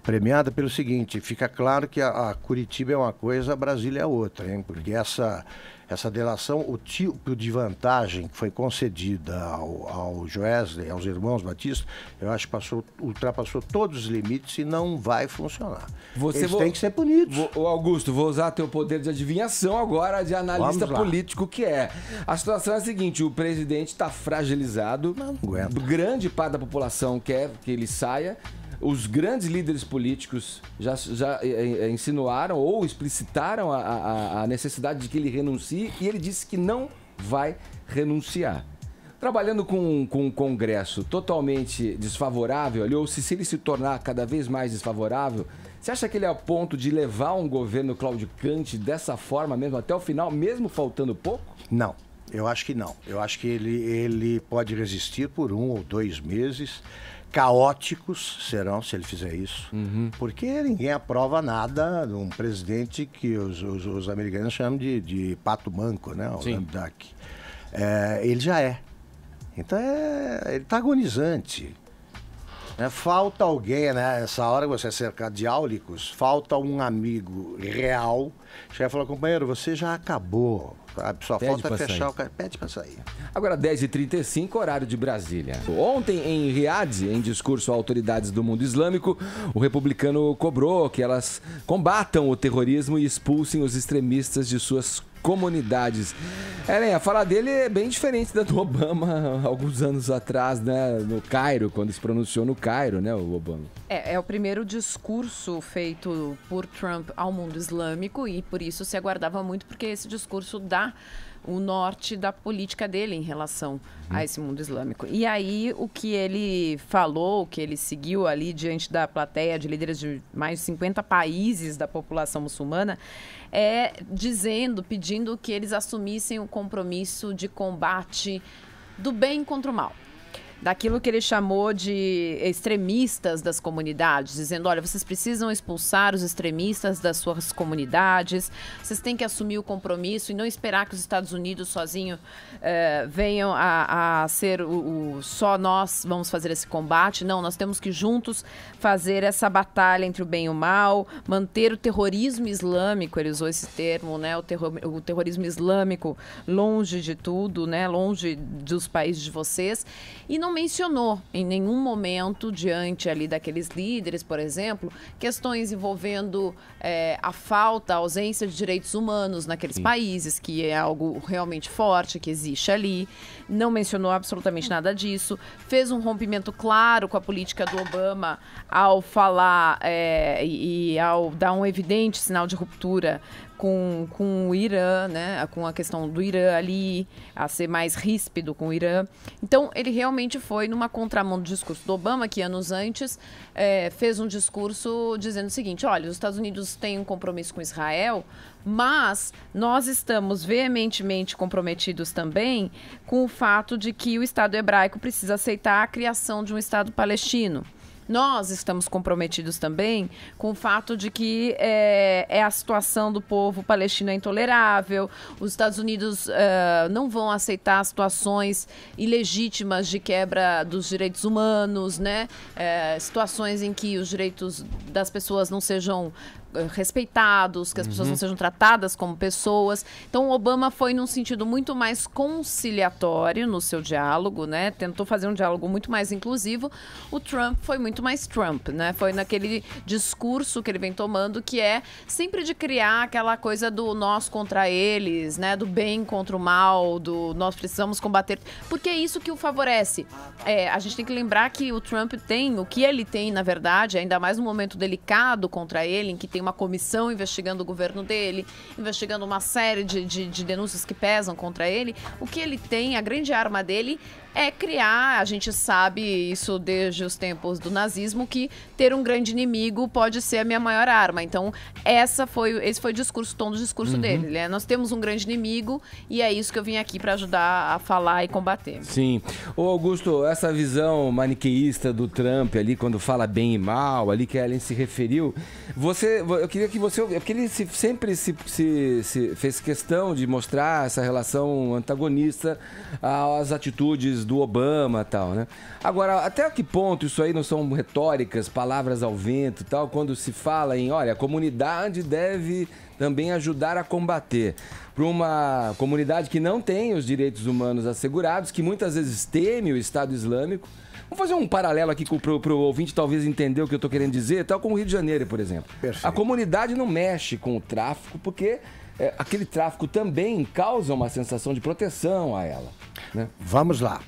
premiada pelo seguinte: fica claro que a Curitiba é uma coisa, a Brasília é outra, hein? Porque essa delação, o tipo de vantagem que foi concedida ao Joesley, aos irmãos Batista, eu acho que ultrapassou todos os limites e não vai funcionar. Eles têm que ser punidos. Augusto, vou usar teu poder de adivinhação agora, de analista político que é. A situação é a seguinte: o presidente está fragilizado, não aguenta. Grande parte da população quer que ele saia. Os grandes líderes políticos já insinuaram ou explicitaram a necessidade de que ele renuncie, e ele disse que não vai renunciar. Trabalhando com um Congresso totalmente desfavorável, ou se ele se tornar cada vez mais desfavorável, você acha que ele é ao ponto de levar um governo claudicante dessa forma mesmo até o final, mesmo faltando pouco? Não, eu acho que não. Eu acho que ele pode resistir por 1 ou 2 meses. Caóticos serão se ele fizer isso, porque ninguém aprova nada de um presidente que os americanos chamam de pato manco, né? O lame duck. Ele já é. Então ele está agonizante. Falta alguém, né? Nessa hora que você é cercado de áulicos, falta um amigo real. Chega e fala: companheiro, você já acabou. Só falta fechar o cara. Pede para sair. Agora, 10h35, horário de Brasília. Ontem, em Riad, em discurso a autoridades do mundo islâmico, o republicano cobrou que elas combatam o terrorismo e expulsem os extremistas de suas comunidades. A fala dele é bem diferente da do Obama alguns anos atrás, né? No Cairo, quando se pronunciou no Cairo, né, o Obama. É o primeiro discurso feito por Trump ao mundo islâmico e por isso se aguardava muito, porque esse discurso dá o norte da política dele em relação a esse mundo islâmico. E aí, o que ele falou, o que ele seguiu ali diante da plateia de líderes de mais de 50 países da população muçulmana, pedindo que eles assumissem o compromisso de combate do bem contra o mal. Daquilo que ele chamou de extremistas das comunidades, dizendo: olha, vocês precisam expulsar os extremistas das suas comunidades, vocês têm que assumir o compromisso e não esperar que os Estados Unidos sozinho venham a ser só nós vamos fazer esse combate. Não, nós temos que juntos fazer essa batalha entre o bem e o mal, manter o terrorismo islâmico, ele usou esse termo, né, o terrorismo islâmico longe de tudo, né, longe dos países de vocês, e não mencionou em nenhum momento, diante ali daqueles líderes, por exemplo, questões envolvendo a ausência de direitos humanos naqueles países, que é algo realmente forte, que existe ali. Não mencionou absolutamente nada disso. Fez um rompimento claro com a política do Obama ao falar e ao dar um evidente sinal de ruptura com o Irã, né? Com a questão do Irã ali, a ser mais ríspido com o Irã. Então, ele realmente foi numa contramão do discurso do Obama, que anos antes fez um discurso dizendo o seguinte: olha, os Estados Unidos têm um compromisso com Israel, mas nós estamos veementemente comprometidos também com o fato de que o Estado hebraico precisa aceitar a criação de um Estado palestino. Nós estamos comprometidos também com o fato de que a situação do povo palestino é intolerável. Os Estados Unidos não vão aceitar situações ilegítimas de quebra dos direitos humanos, né? Situações em que os direitos das pessoas não sejam respeitados, que as pessoas não sejam tratadas como pessoas. Então, o Obama foi num sentido muito mais conciliatório no seu diálogo, né? Tentou fazer um diálogo muito mais inclusivo. O Trump foi muito mais Trump, né? Foi naquele discurso que ele vem tomando, que é sempre de criar aquela coisa do nós contra eles, né? Do bem contra o mal, do nós precisamos combater. Porque é isso que o favorece. A gente tem que lembrar que o Trump tem, o que ele tem, na verdade, ainda mais num momento delicado contra ele, em que tem uma comissão investigando o governo dele, investigando uma série de denúncias que pesam contra ele, o que ele tem, a grande arma dele é criar, a gente sabe isso desde os tempos do nazismo, que ter um grande inimigo pode ser a minha maior arma. Então, esse foi o tom do discurso dele, né? Nós temos um grande inimigo e é isso que eu vim aqui para ajudar a falar e combater. Sim. Ô Augusto, essa visão maniqueísta do Trump ali, quando fala bem e mal, ali que a Ellen se referiu, eu queria que você... Porque ele sempre se fez questão de mostrar essa relação antagonista às atitudes do Obama e tal, né? Agora, até que ponto isso aí não são retóricas, palavras ao vento e tal, quando se fala em, olha, a comunidade deve também ajudar a combater. Para uma comunidade que não tem os direitos humanos assegurados, que muitas vezes teme o Estado Islâmico. Vamos fazer um paralelo aqui para o ouvinte talvez entender o que eu estou querendo dizer, tal como o Rio de Janeiro, por exemplo. Perfeito. A comunidade não mexe com o tráfico porque aquele tráfico também causa uma sensação de proteção a ela, né? Vamos lá.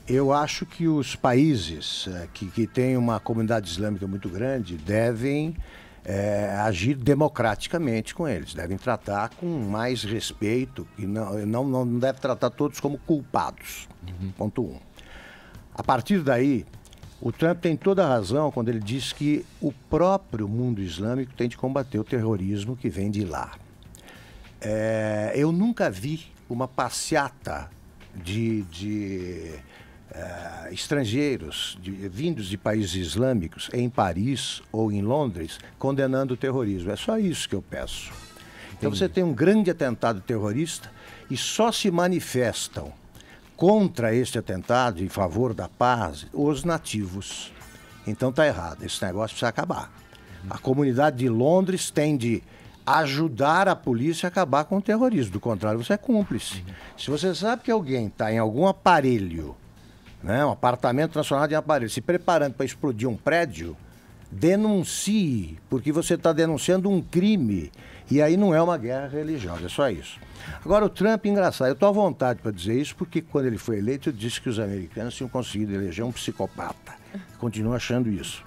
Eu acho que os países que têm uma comunidade islâmica muito grande devem agir democraticamente com eles, devem tratar com mais respeito e não deve tratar todos como culpados. Ponto 1. A partir daí, o Trump tem toda a razão quando ele diz que o próprio mundo islâmico tem de combater o terrorismo que vem de lá. Eu nunca vi uma passeata de estrangeiros vindos de países islâmicos em Paris ou em Londres condenando o terrorismo. É só isso que eu peço. Então você tem um grande atentado terrorista e só se manifestam contra este atentado em favor da paz os nativos. Então está errado, esse negócio precisa acabar. A comunidade de Londres tem de ajudar a polícia a acabar com o terrorismo, do contrário você é cúmplice. Se você sabe que alguém está em algum aparelho, né, um apartamento transformado em aparelho, se preparando para explodir um prédio, denuncie, porque você está denunciando um crime. E aí não é uma guerra religiosa, é só isso. Agora, o Trump, engraçado, eu estou à vontade para dizer isso, porque quando ele foi eleito, eu disse que os americanos tinham conseguido eleger um psicopata. Continuo achando isso.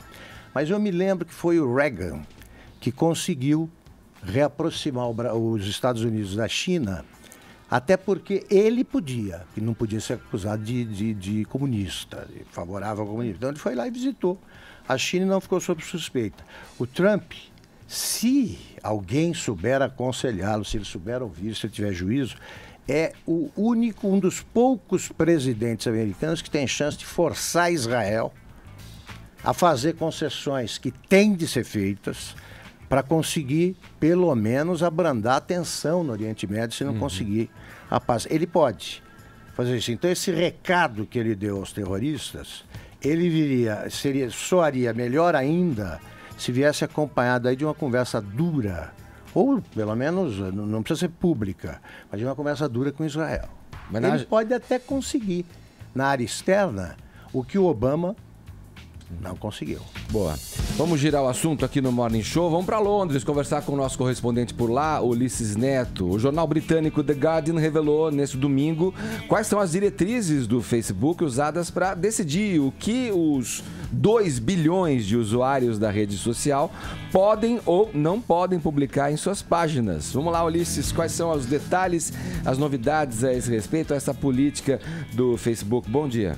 Mas eu me lembro que foi o Reagan que conseguiu reaproximar os Estados Unidos da China, até porque ele podia, e não podia ser acusado de comunista, de favorável ao comunismo. Então ele foi lá e visitou a China e não ficou sob suspeita. O Trump, se alguém souber aconselhá-lo, se ele souber ouvir, se ele tiver juízo, é um dos poucos presidentes americanos que tem chance de forçar Israel a fazer concessões que têm de ser feitas para conseguir, pelo menos, abrandar a tensão no Oriente Médio, se não conseguir a paz. Ele pode fazer isso. Então, esse recado que ele deu aos terroristas, ele soaria melhor ainda se viesse acompanhado aí de uma conversa dura, ou, pelo menos, não precisa ser pública, mas de uma conversa dura com Israel. Mas ele pode até conseguir, na área externa, o que o Obama não conseguiu. Boa. Vamos girar o assunto aqui no Morning Show. Vamos para Londres conversar com o nosso correspondente por lá, Ulisses Neto. O jornal britânico The Guardian revelou nesse domingo quais são as diretrizes do Facebook usadas para decidir o que os 2 bilhões de usuários da rede social podem ou não podem publicar em suas páginas. Vamos lá, Ulisses, quais são os detalhes, as novidades a esse respeito, a essa política do Facebook? Bom dia.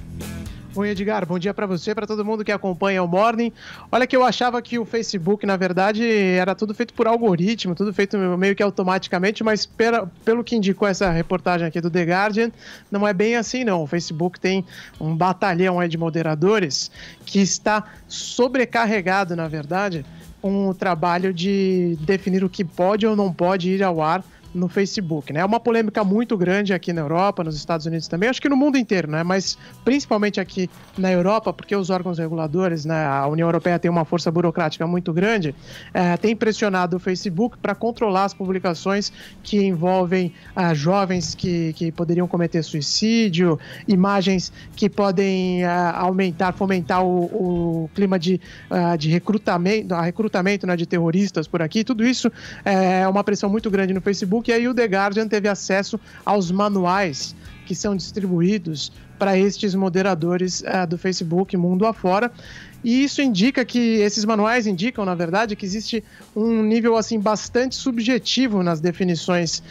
Oi, Edgar, bom dia para você, para todo mundo que acompanha o Morning. Olha que eu achava que o Facebook, na verdade, era tudo feito por algoritmo, tudo feito meio que automaticamente, mas pelo que indicou essa reportagem aqui do The Guardian, não é bem assim não. O Facebook tem um batalhão aí de moderadores que está sobrecarregado, na verdade, com o trabalho de definir o que pode ou não pode ir ao ar no Facebook, né? É uma polêmica muito grande aqui na Europa, nos Estados Unidos também, acho que no mundo inteiro, né? Mas principalmente aqui na Europa, porque os órgãos reguladores, né? A União Europeia tem uma força burocrática muito grande, tem pressionado o Facebook para controlar as publicações que envolvem jovens que poderiam cometer suicídio, imagens que podem fomentar o clima de recrutamento, né, de terroristas por aqui. Tudo isso é uma pressão muito grande no Facebook, e aí o The Guardian teve acesso aos manuais que são distribuídos para estes moderadores do Facebook mundo afora. E isso indica esses manuais indicam, na verdade, que existe um nível assim bastante subjetivo nas definições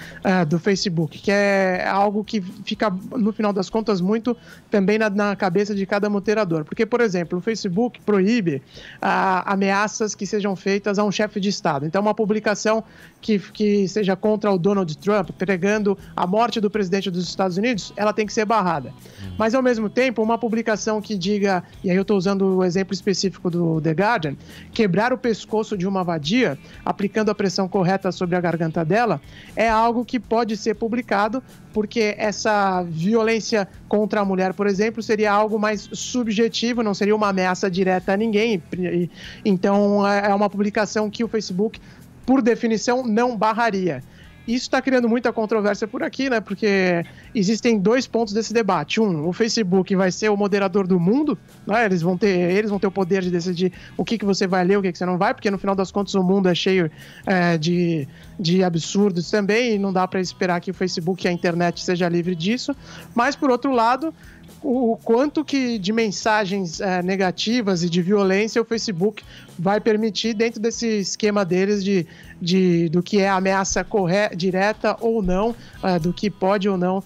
do Facebook, que é algo que fica, no final das contas, muito também na cabeça de cada moderador. Porque, por exemplo, o Facebook proíbe ameaças que sejam feitas a um chefe de Estado. Então, uma publicação que seja contra o Donald Trump, pregando a morte do presidente dos Estados Unidos, ela tem que ser barrada. Mas, ao mesmo tempo, uma publicação que diga, e aí eu estou usando o exemplo específico do The Guardian, quebrar o pescoço de uma vadia, aplicando a pressão correta sobre a garganta dela, é algo que pode ser publicado, porque essa violência contra a mulher, por exemplo, seria algo mais subjetivo, não seria uma ameaça direta a ninguém. Então, é uma publicação que o Facebook, por definição, não barraria. Isso está criando muita controvérsia por aqui, né? Porque existem 2 pontos desse debate. O Facebook vai ser o moderador do mundo, né? Eles vão ter o poder de decidir o que você vai ler, o que você não vai, porque no final das contas o mundo é cheio de absurdos também, e não dá para esperar que o Facebook e a internet seja livre disso. Mas, por outro lado, o quanto que de mensagens negativas e de violência o Facebook vai permitir dentro desse esquema deles do que é ameaça direta ou não, do que pode ou não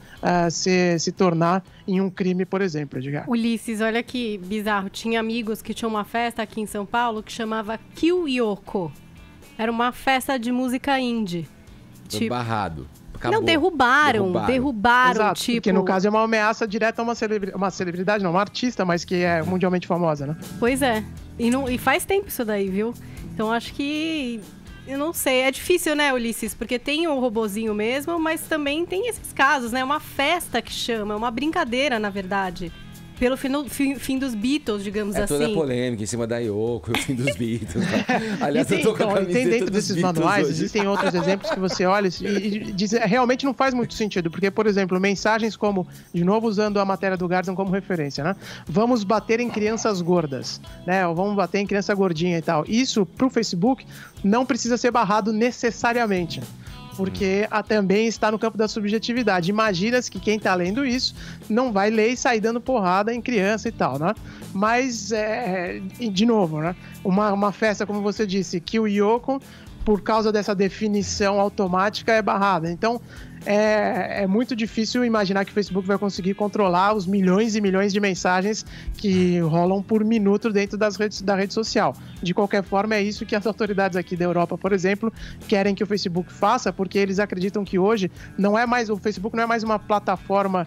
se tornar em um crime, por exemplo, Edgar. Ulisses, olha que bizarro. Tinha amigos que tinham uma festa aqui em São Paulo que chamava Kyoko. Era uma festa de música indie. Barrado. Acabou. Não, derrubaram. Exato, tipo... Porque no caso é uma ameaça direta a uma celebridade, não, uma artista, mas que é mundialmente famosa, né? Pois é. E faz tempo isso daí, viu? Então acho que... Eu não sei, é difícil, né, Ulisses? Porque tem o robozinho mesmo, mas também tem esses casos, né? Uma festa que chama, uma brincadeira, na verdade. Pelo fim dos Beatles, digamos assim. É toda polêmica em cima da Yoko, o fim dos Beatles. Aliás, eu tô com a camiseta tem dentro desses Beatles manuais, hoje. existem outros exemplos que você olha e diz, realmente não faz muito sentido, porque, por exemplo, mensagens como, de novo usando a matéria do Guardian como referência, né? Vamos bater em crianças gordas, né? Ou vamos bater em criança gordinha e tal. Isso, pro Facebook, não precisa ser barrado necessariamente, porque também está no campo da subjetividade. Imagina-se que quem está lendo isso não vai ler e sair dando porrada em criança e tal, né? Mas, de novo, né? Uma festa, como você disse, Kyoko, por causa dessa definição automática, é barrada. Então, é muito difícil imaginar que o Facebook vai conseguir controlar os milhões e milhões de mensagens que rolam por minuto dentro da rede social. De qualquer forma, é isso que as autoridades aqui da Europa, por exemplo, querem que o Facebook faça, porque eles acreditam que hoje o Facebook não é mais uma plataforma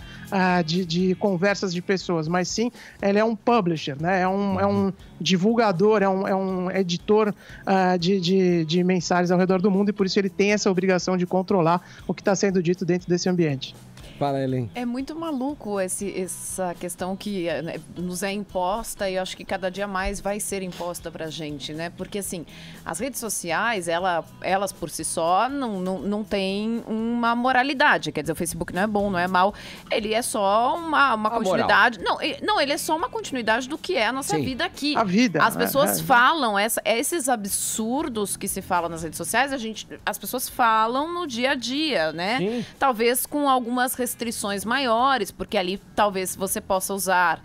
de conversas de pessoas, mas sim, ele é um publisher, né? É um divulgador, é um editor de mensagens ao redor do mundo, e por isso ele tem essa obrigação de controlar o que está sendo dito dentro desse ambiente. Fala, Helen. É muito maluco essa questão que nos é imposta, e eu acho que cada dia mais vai ser imposta pra gente, né? Porque, assim, as redes sociais, elas por si só não têm uma moralidade. Quer dizer, o Facebook não é bom, não é mal. Ele é só uma continuidade. Não, ele é só uma continuidade do que é a nossa vida aqui. A vida. As pessoas falam, esses absurdos que se falam nas redes sociais, as pessoas falam no dia a dia, né? Sim. Talvez com algumas restrições maiores, porque ali talvez você possa usar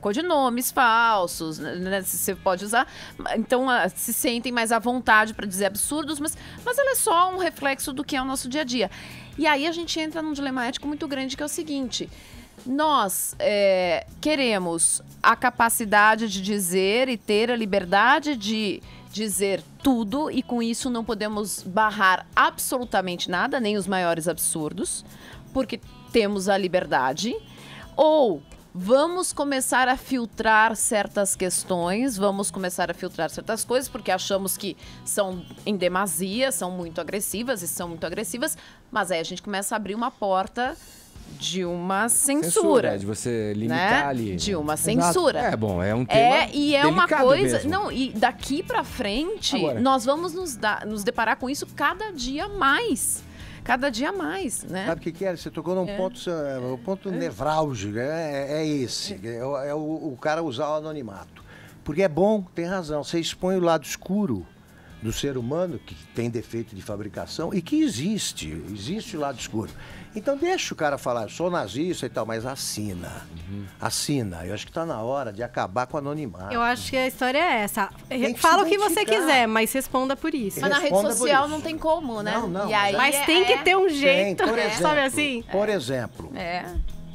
codinomes falsos, né? Você pode usar, então se sentem mais à vontade para dizer absurdos, mas ela é só um reflexo do que é o nosso dia a dia. E aí a gente entra num dilema ético muito grande, que é o seguinte: nós queremos a capacidade de dizer e ter a liberdade de dizer tudo, e com isso não podemos barrar absolutamente nada, nem os maiores absurdos, porque temos a liberdade. Ou vamos começar a filtrar certas questões, vamos começar a filtrar certas coisas, porque achamos que são em demasia, são muito agressivas e são muito agressivas, mas aí a gente começa a abrir uma porta de uma censura. De você limitar, né? ali. De uma censura. É bom, é um tema e é uma coisa... mesmo. Não, e daqui pra frente, nós vamos nos deparar com isso cada dia mais. Cada dia mais, né? Sabe o que é? Você tocou num ponto nevrálgico, é esse. É o cara usar o anonimato. Porque é bom, tem razão. Você expõe o lado escuro do ser humano, que tem defeito de fabricação, e que existe o lado escuro. Então deixa o cara falar, eu sou nazista e tal, mas assina. Assina. Eu acho que está na hora de acabar com o anonimato. Eu acho que a história é essa. Fala o que você quiser, mas responda por isso. Mas na rede social não tem como, né? Não. E aí mas tem que ter um jeito, por exemplo, sabe assim? Por exemplo,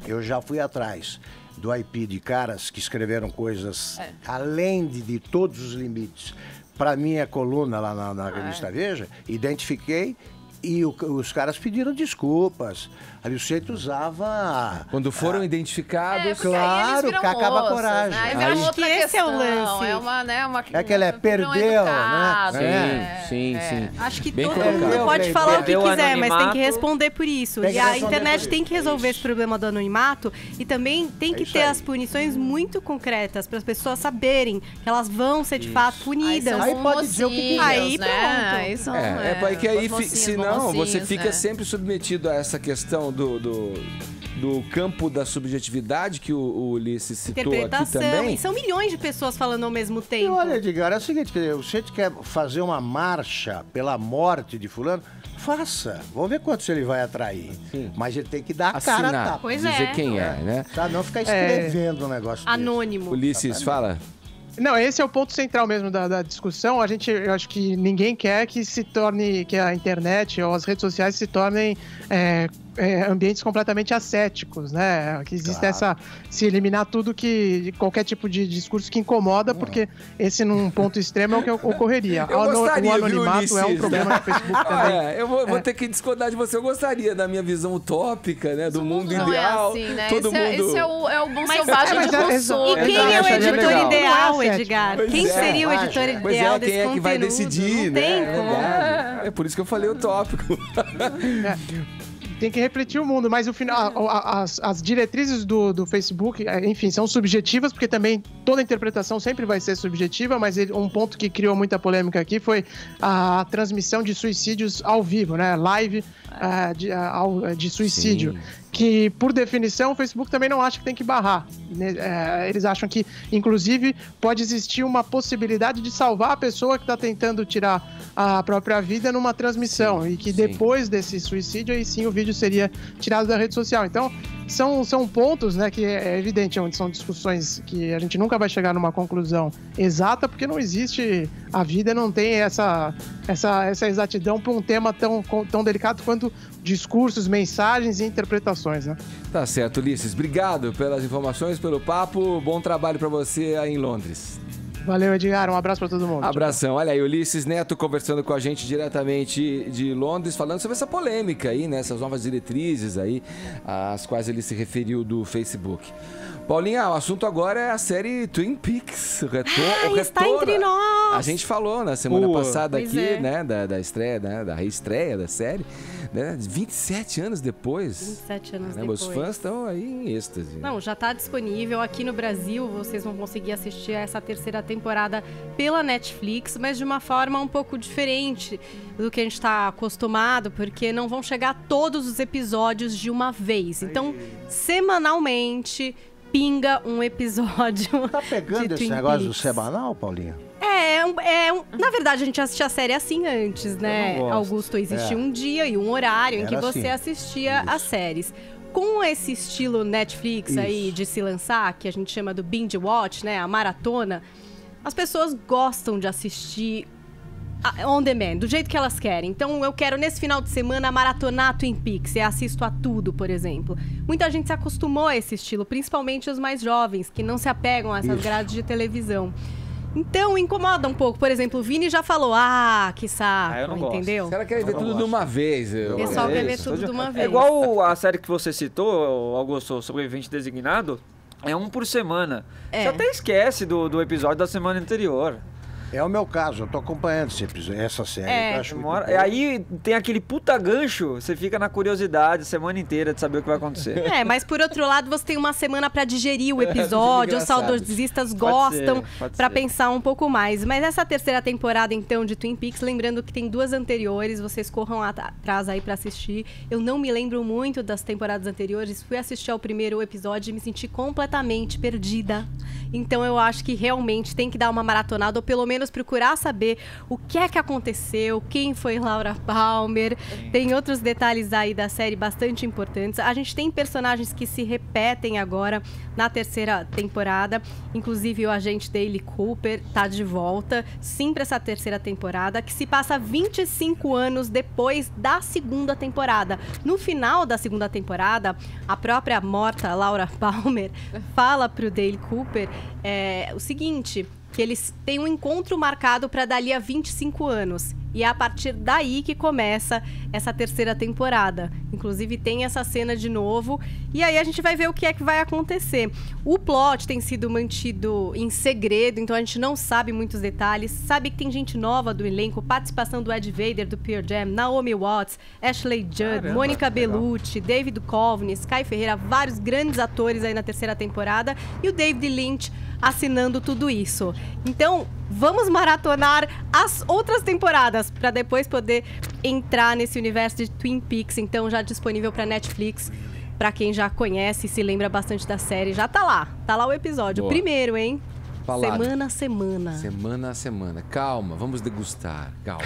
eu já fui atrás do IP de caras que escreveram coisas além de todos os limites. Para minha coluna lá na revista Veja, identifiquei e os caras pediram desculpas. Ali o sujeito usava... Quando foram identificados... claro, que acaba a coragem. Aí vira outra que esse é o lance. É uma, né, é que ele perdeu, né? Sim. Acho que Bem todo mundo pode falar o que quiser, mas tem que responder por isso. Tem que E a responder internet por tem isso. que resolver esse problema do anonimato e também tem que isso ter aí. as punições muito concretas para as pessoas saberem que elas vão ser de fato punidas. Aí pode dizer o que quiser. Aí pronto. Né? Aí são, porque aí, mocinhos, senão, você mocinhos, fica né? sempre submetido a essa questão do campo da subjetividade que o Ulisses citou aqui também. E são milhões de pessoas falando ao mesmo E tempo. olha, Edgar, é o seguinte, o sujeito quer fazer uma marcha pela morte de fulano, faça. Vamos ver quantos ele vai atrair. Sim. Mas ele tem que dar a cara a Assinar, tapa. Pois dizer é. quem é, né? Tá? Não ficar escrevendo um negócio desse. Anônimo. Ulisses, fala. Não, esse é o ponto central mesmo da discussão. Eu acho que ninguém quer que se torne, que a internet ou as redes sociais se tornem ambientes completamente ascéticos, né? Que existe se eliminar qualquer tipo de discurso que incomoda, porque esse num ponto extremo é o que ocorreria. Eu gostaria, o anonimato Ulisses, é um problema no Facebook também. Eu vou ter que discordar de você. Eu gostaria da minha visão utópica, né? Do mundo não ideal. É assim, né? Todo mundo... Esse é o bom selvagem de Rousseau. E quem é o editor legal. ideal, Edgar? Quem seria o editor Pois ideal desse quem é que vai conteúdo? decidir, Não tem né? como. Verdade. É por isso que eu falei utópico. Tem que refletir o mundo, mas o final, as diretrizes do Facebook, enfim, são subjetivas, porque também toda interpretação sempre vai ser subjetiva, mas um ponto que criou muita polêmica aqui foi a transmissão de suicídios ao vivo, né? Live de suicídio. Sim. Que, por definição, o Facebook também não acha que tem que barrar. Eles acham que, inclusive, pode existir uma possibilidade de salvar a pessoa que está tentando tirar a própria vida numa transmissão. E que depois desse suicídio, aí sim o vídeo seria tirado da rede social. Então, são pontos, né, que é evidente, onde são discussões que a gente nunca vai chegar numa conclusão exata, porque não existe, a vida não tem essa exatidão para um tema tão delicado quanto discursos, mensagens e interpretações, né? Tá certo, Ulisses. Obrigado pelas informações, pelo papo. Bom trabalho para você aí em Londres. Valeu, Edgar. Um abraço para todo mundo. Abração. Olha aí, Ulisses Neto conversando com a gente diretamente de Londres, falando sobre essa polêmica aí, né? Essas novas diretrizes aí, às quais ele se referiu do Facebook. Paulinha, o assunto agora é a série Twin Peaks. O retorno. Está entre nós! A gente falou na semana passada Pois aqui, é. né? Da estreia, né? Da reestreia da série. Né? 27 anos depois. 27 anos Caramba, depois. os fãs estão aí em êxtase. Não, já está disponível aqui no Brasil. Vocês vão conseguir assistir essa terceira temporada pela Netflix, mas de uma forma um pouco diferente do que a gente está acostumado, porque não vão chegar todos os episódios de uma vez. Então, semanalmente, pinga um episódio. Tá pegando de esse Twin negócio do Peaks. semanal, Paulinha? Na verdade, a gente assistia a série assim antes, né? Eu não gosto. Augusto, existia um dia e um horário em que Era você assim. assistia as séries. Com esse estilo Netflix aí de se lançar, que a gente chama do binge watch, né? A maratona, as pessoas gostam de assistir on demand, do jeito que elas querem. Então, eu quero, nesse final de semana, maratonar Twin Peaks. Eu assisto a tudo, por exemplo. Muita gente se acostumou a esse estilo, principalmente os mais jovens, que não se apegam a essas grades de televisão. Então, incomoda um pouco. Por exemplo, o Vini já falou, que saco, eu não gosto. entendeu? Os caras querem ver tudo de uma vez. O pessoal quer ver tudo de uma É vez. igual a série que você citou, Augusto, Sobrevivente Designado. É um por semana. Você até esquece do episódio da semana anterior. É o meu caso, eu tô acompanhando essa série. Eu acho muito boa. Aí tem aquele puta gancho, você fica na curiosidade a semana inteira de saber o que vai acontecer. Mas por outro lado, você tem uma semana pra digerir o episódio, os saudosistas gostam pra pensar um pouco mais. Mas essa terceira temporada, então, de Twin Peaks, lembrando que tem 2 anteriores, vocês corram atrás aí pra assistir. Eu não me lembro muito das temporadas anteriores, fui assistir ao primeiro episódio e me senti completamente perdida. Então eu acho que realmente tem que dar uma maratonada, ou pelo menos procurar saber o que é que aconteceu, quem foi Laura Palmer. Tem outros detalhes aí da série bastante importantes. A gente tem personagens que se repetem agora na terceira temporada. Inclusive o agente Dale Cooper tá de volta, sim, para essa terceira temporada, que se passa 25 anos depois da segunda temporada. No final da segunda temporada, a própria morta Laura Palmer fala pro Dale Cooper o seguinte, que eles têm um encontro marcado para dali a 25 anos. E é a partir daí que começa essa terceira temporada. Inclusive tem essa cena de novo. E aí a gente vai ver o que é que vai acontecer. O plot tem sido mantido em segredo, então a gente não sabe muitos detalhes. Sabe que tem gente nova do elenco, participação do Ed Vedder, do Pearl Jam, Naomi Watts, Ashley Judd, Mônica Bellucci, David Duchovny, Sky Ferreira, vários grandes atores aí na terceira temporada. E o David Lynch assinando tudo isso. Então, vamos maratonar as outras temporadas para depois poder entrar nesse universo de Twin Peaks. Então, já disponível para Netflix. Para quem já conhece e se lembra bastante da série, já tá lá o episódio. Boa. O primeiro, hein? Falado. Semana a semana. Semana a semana. Calma, vamos degustar. Calma.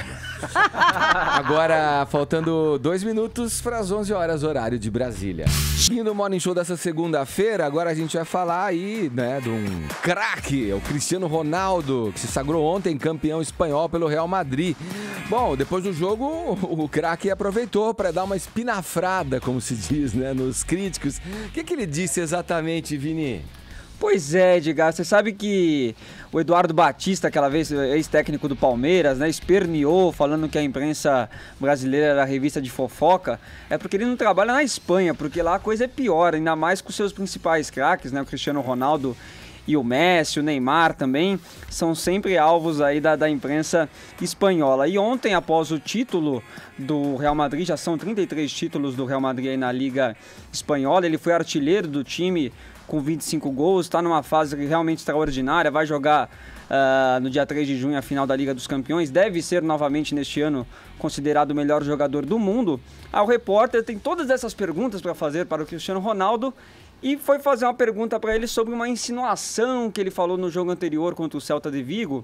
Agora, faltando 2 minutos para as 11 horas, horário de Brasília. E no Morning Show dessa segunda-feira, agora a gente vai falar aí, né, de um craque, o Cristiano Ronaldo, que se sagrou ontem campeão espanhol pelo Real Madrid. Bom, depois do jogo, o craque aproveitou para dar uma espinafrada, como se diz, né, nos críticos. O que ele disse exatamente, Vini? Pois é, Edgar, você sabe que o Eduardo Batista, aquela vez ex-técnico do Palmeiras, né, esperneou falando que a imprensa brasileira era a revista de fofoca, é porque ele não trabalha na Espanha, porque lá a coisa é pior, ainda mais com seus principais craques, né, o Cristiano Ronaldo e o Messi, o Neymar também, são sempre alvos aí da imprensa espanhola. E ontem, após o título do Real Madrid, já são 33 títulos do Real Madrid aí na Liga Espanhola, ele foi artilheiro do time com 25 gols, está numa fase realmente extraordinária, vai jogar no dia 3 de junho a final da Liga dos Campeões, deve ser novamente neste ano considerado o melhor jogador do mundo. O repórter tem todas essas perguntas para fazer para o Cristiano Ronaldo e foi fazer uma pergunta para ele sobre uma insinuação que ele falou no jogo anterior contra o Celta de Vigo,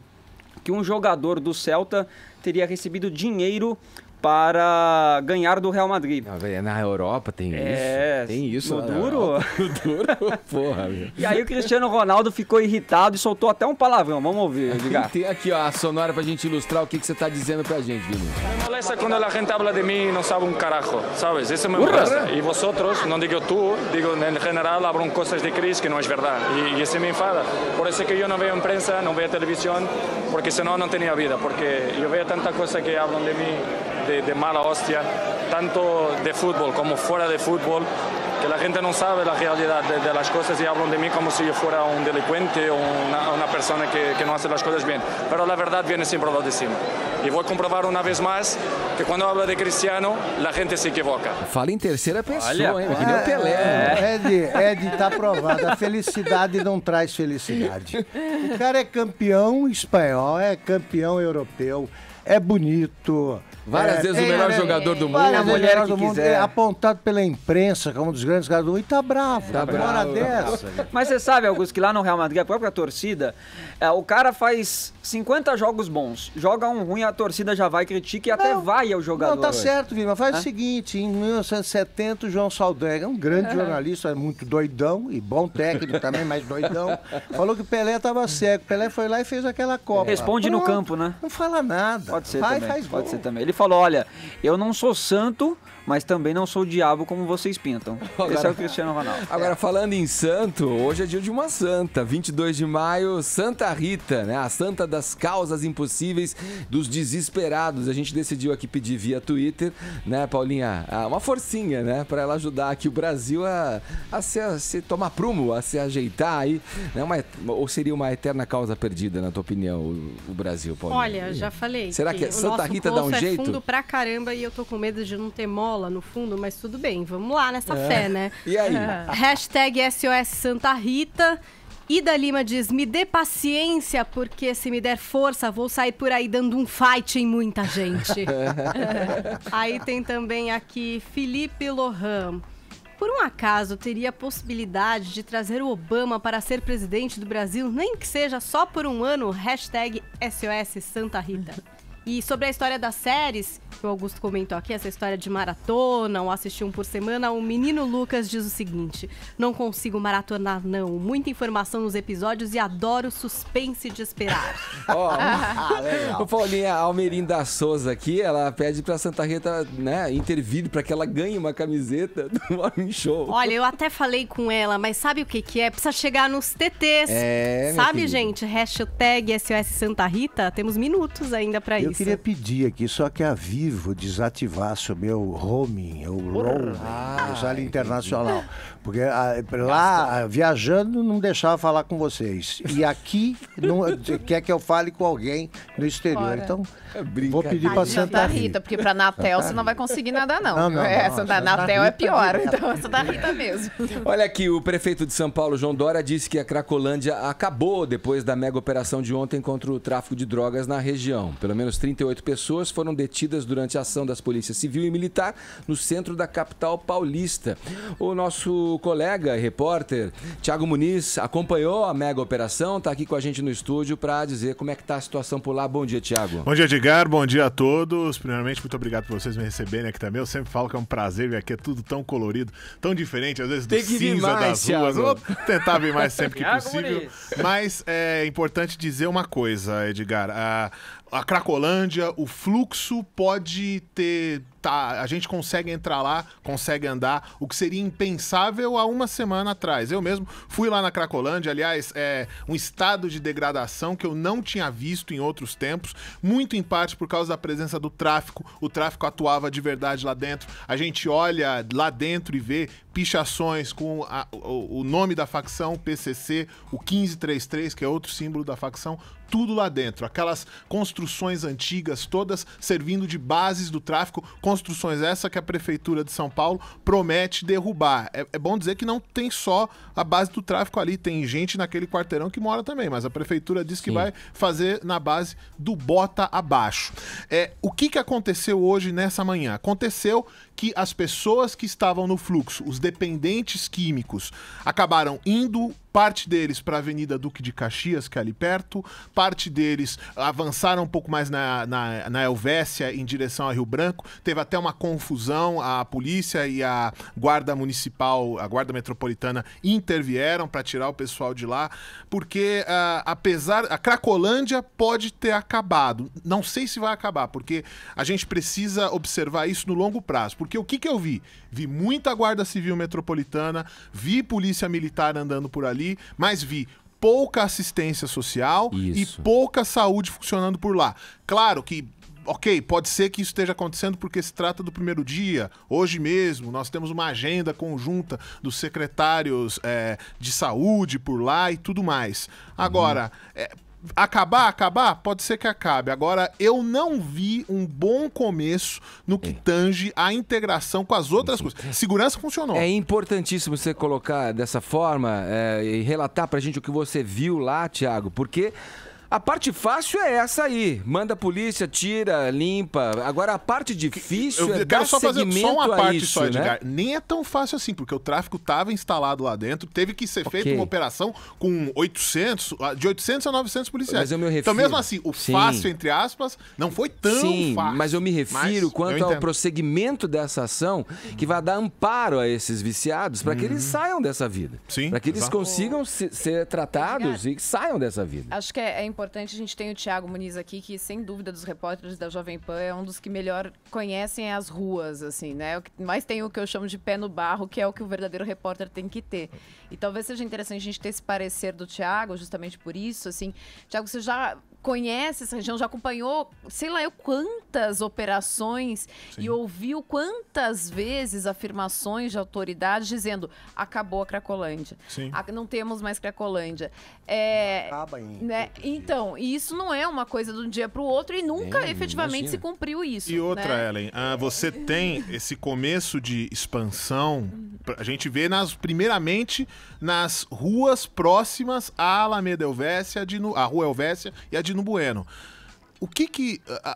que um jogador do Celta teria recebido dinheiro para ganhar do Real Madrid. Na Europa tem isso. Tem isso. No duro? No duro? Porra, meu. E aí o Cristiano Ronaldo ficou irritado e soltou até um palavrão. Vamos ouvir, Edgar. Tem aqui, ó, a sonora pra gente ilustrar o que você está dizendo pra gente, Vini. Me molesta quando a gente habla de mim e não sabe um carajo, sabes? Isso me molesta. E vosotros, não digo tu, digo em geral, hablam coisas de Cris que não é verdade. E isso me enfada. Por isso que eu não vejo imprensa, não vejo televisão, porque senão não teria vida. Porque eu vejo tanta coisa que hablam de mim de mala hostia, tanto de fútbol como fuera de fútbol, que la gente no sabe la realidad de las cosas y hablan de mí como si yo fuera un delincuente o una persona que no hace las cosas bien. Pero la verdad viene siempre lo de cima. Y voy a comprobar una vez más que cuando habla de Cristiano, la gente se equivoca. Fala em terceira pessoa, hein? Que nem o Pelé. Ed, tá provado. A felicidade não traz felicidade. O cara é campeão espanhol, é campeão europeu, é bonito. Várias vezes o melhor jogador do mundo. A mulher que quiser. É apontado pela imprensa como um dos grandes caras do mundo e tá bravo. Tá bravo. Dessa. Mas você sabe, Augusto, que lá no Real Madrid, a própria torcida, o cara faz 50 jogos bons, joga um ruim, a torcida já vai, critica e até vai ao jogador. Não, tá certo, Vima. Faz o seguinte, em 1970 o João Saldanha, um grande jornalista, muito doidão e bom técnico também, mas doidão, falou que o Pelé tava cego. Pelé foi lá e fez aquela Copa. Responde no campo, né? Não fala nada. Pode ser vai, também. Faz pode gol. ser também. Ele falou, olha, eu não sou santo, mas também não sou o diabo como vocês pintam. Esse é o Cristiano Ronaldo. Agora, falando em santo, hoje é dia de uma santa. 22 de maio, Santa Rita, né? A santa das causas impossíveis, dos desesperados. A gente decidiu aqui pedir via Twitter, né, Paulinha, uma forcinha, né, para ela ajudar aqui o Brasil a se tomar prumo, a se ajeitar aí, né? Ou seria uma eterna causa perdida, na tua opinião, o Brasil, Paulinha? Olha, já falei. Será que Santa Rita dá um jeito? É fundo pra caramba e eu tô com medo de não ter mola no fundo, mas tudo bem, vamos lá nessa fé, né? E aí? Hashtag SOS Santa Rita. Ida Lima diz, me dê paciência, porque se me der força, vou sair por aí dando um fight em muita gente. Aí tem também aqui Felipe Lohan. Por um acaso, teria a possibilidade de trazer o Obama para ser presidente do Brasil, nem que seja só por um ano? Hashtag SOS Santa Rita. E sobre a história das séries, que o Augusto comentou aqui, essa história de maratona, ou assistir um por semana, o menino Lucas diz o seguinte: não consigo maratonar, não. Muita informação nos episódios e adoro suspense de esperar. O Paulinha Almerinda Souza aqui, ela pede pra Santa Rita, né, intervir para que ela ganhe uma camiseta do Morning Show. Olha, eu até falei com ela, mas sabe o que é? Precisa chegar nos TTs. Sabe, gente? Hashtag SOS Santa Rita, temos minutos ainda pra isso. Eu queria pedir aqui só que a Vivo desativasse o meu roaming, usar internacional. Porque lá, viajando, não deixava falar com vocês. E aqui, quer que eu fale com alguém no exterior. Então, vou pedir para Santa Rita. Porque para Anatel você não vai conseguir nada, não. Não, Anatel é pior, então é Santa Rita mesmo. Olha aqui, o prefeito de São Paulo, João Dória, disse que a Cracolândia acabou depois da mega operação de ontem contra o tráfico de drogas na região. Pelo menos 38 pessoas foram detidas durante a ação das polícias civil e militar no centro da capital paulista. O nosso colega e repórter Thiago Muniz acompanhou a mega operação, está aqui com a gente no estúdio para dizer como é que está a situação por lá. Bom dia, Thiago. Bom dia, Edgar. Bom dia a todos. Primeiramente, muito obrigado por vocês me receberem aqui também. Eu sempre falo que é um prazer vir aqui, é tudo tão colorido, tão diferente, às vezes do cinza das ruas. Vou tentar vir mais sempre que possível. Mas é importante dizer uma coisa, Edgar. A Cracolândia, o fluxo pode ter... a gente consegue entrar lá, consegue andar, o que seria impensável há uma semana atrás. Eu mesmo fui lá na Cracolândia, aliás, é um estado de degradação que eu não tinha visto em outros tempos, muito em parte por causa da presença do tráfico. O tráfico atuava de verdade lá dentro. A gente olha lá dentro e vê pichações com o nome da facção, PCC, o 1533, que é outro símbolo da facção, tudo lá dentro. Aquelas construções antigas, todas servindo de bases do tráfico, construções essa que a Prefeitura de São Paulo promete derrubar. É bom dizer que não tem só a base do tráfico ali, tem gente naquele quarteirão que mora também, mas a Prefeitura diz que vai fazer na base do bota abaixo. O que aconteceu hoje nessa manhã? Aconteceu que as pessoas que estavam no fluxo, os dependentes químicos, acabaram indo, parte deles para a Avenida Duque de Caxias, que é ali perto, parte deles avançaram um pouco mais na Helvécia, em direção a Rio Branco. Teve até uma confusão, a polícia e a guarda municipal, a guarda metropolitana intervieram para tirar o pessoal de lá, porque a Cracolândia pode ter acabado. Não sei se vai acabar, porque a gente precisa observar isso no longo prazo. Porque o que eu vi? Vi muita guarda civil metropolitana, vi polícia militar andando por ali, mas vi pouca assistência social e pouca saúde funcionando por lá. Claro que, ok, pode ser que isso esteja acontecendo porque se trata do primeiro dia. Hoje mesmo nós temos uma agenda conjunta dos secretários de saúde por lá e tudo mais. Agora, acabar? Pode ser que acabe. Agora, eu não vi um bom começo no que tange a integração com as outras coisas. Segurança funcionou. É importantíssimo você colocar dessa forma e relatar pra gente o que você viu lá, Thiago, porque a parte fácil é essa aí. Manda a polícia, tira, limpa. Agora a parte difícil é dar segmento a isso, só, Edgar. né? Nem é tão fácil assim, porque o tráfico estava instalado lá dentro. Teve que ser feita uma operação com de 800 a 900 policiais. Mas eu me refiro... Então mesmo assim, o fácil, entre aspas, não foi tão fácil. Mas eu me refiro quanto ao prosseguimento dessa ação, que vai dar amparo a esses viciados para que eles saiam dessa vida. Para que eles consigam ser tratados e saiam dessa vida. Acho que é importante importante, a gente tem o Thiago Muniz aqui, que sem dúvida dos repórteres da Jovem Pan é um dos que melhor conhecem as ruas, assim, né? O que mais tem o que eu chamo de pé no barro, que é o que o verdadeiro repórter tem que ter. E talvez seja interessante a gente ter esse parecer do Thiago, justamente por isso, assim. Thiago, você já conhece essa região, já acompanhou, sei lá, quantas operações e ouviu quantas vezes afirmações de autoridades dizendo acabou a Cracolândia, não temos mais Cracolândia. Acaba em né? Então, isso não é uma coisa de um dia para o outro e nunca efetivamente se cumpriu isso. E outra, né? Ellen, você tem esse começo de expansão, a gente vê primeiramente nas ruas próximas à Alameda Helvécia, a Rua Helvécia e a Dino Bueno.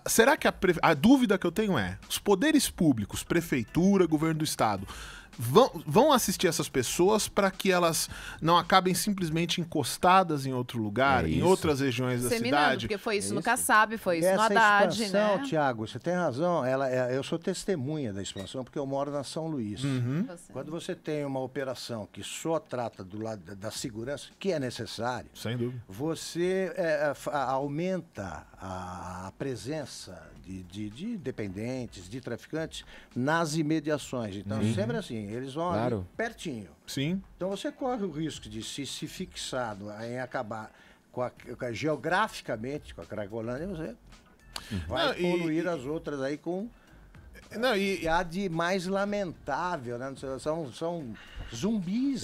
Será que a dúvida que eu tenho é, os poderes públicos, prefeitura, governo do estado, vão assistir essas pessoas para que elas não acabem simplesmente encostadas em outro lugar, em outras regiões da cidade? Porque foi isso no Kassab, foi isso no Haddad, expansão, né? Tiago, você tem razão. Eu sou testemunha da expansão porque eu moro na São Luís. Quando você tem uma operação que só trata do lado da segurança, que é necessário, sem dúvida, você aumenta a presença de dependentes, de traficantes nas imediações. Então, sempre assim, eles vão ali pertinho. Sim. Então, você corre o risco de se fixar em acabar geograficamente com a Cracolândia, você vai poluir as outras aí com... E há de mais lamentável, né? São zumbis.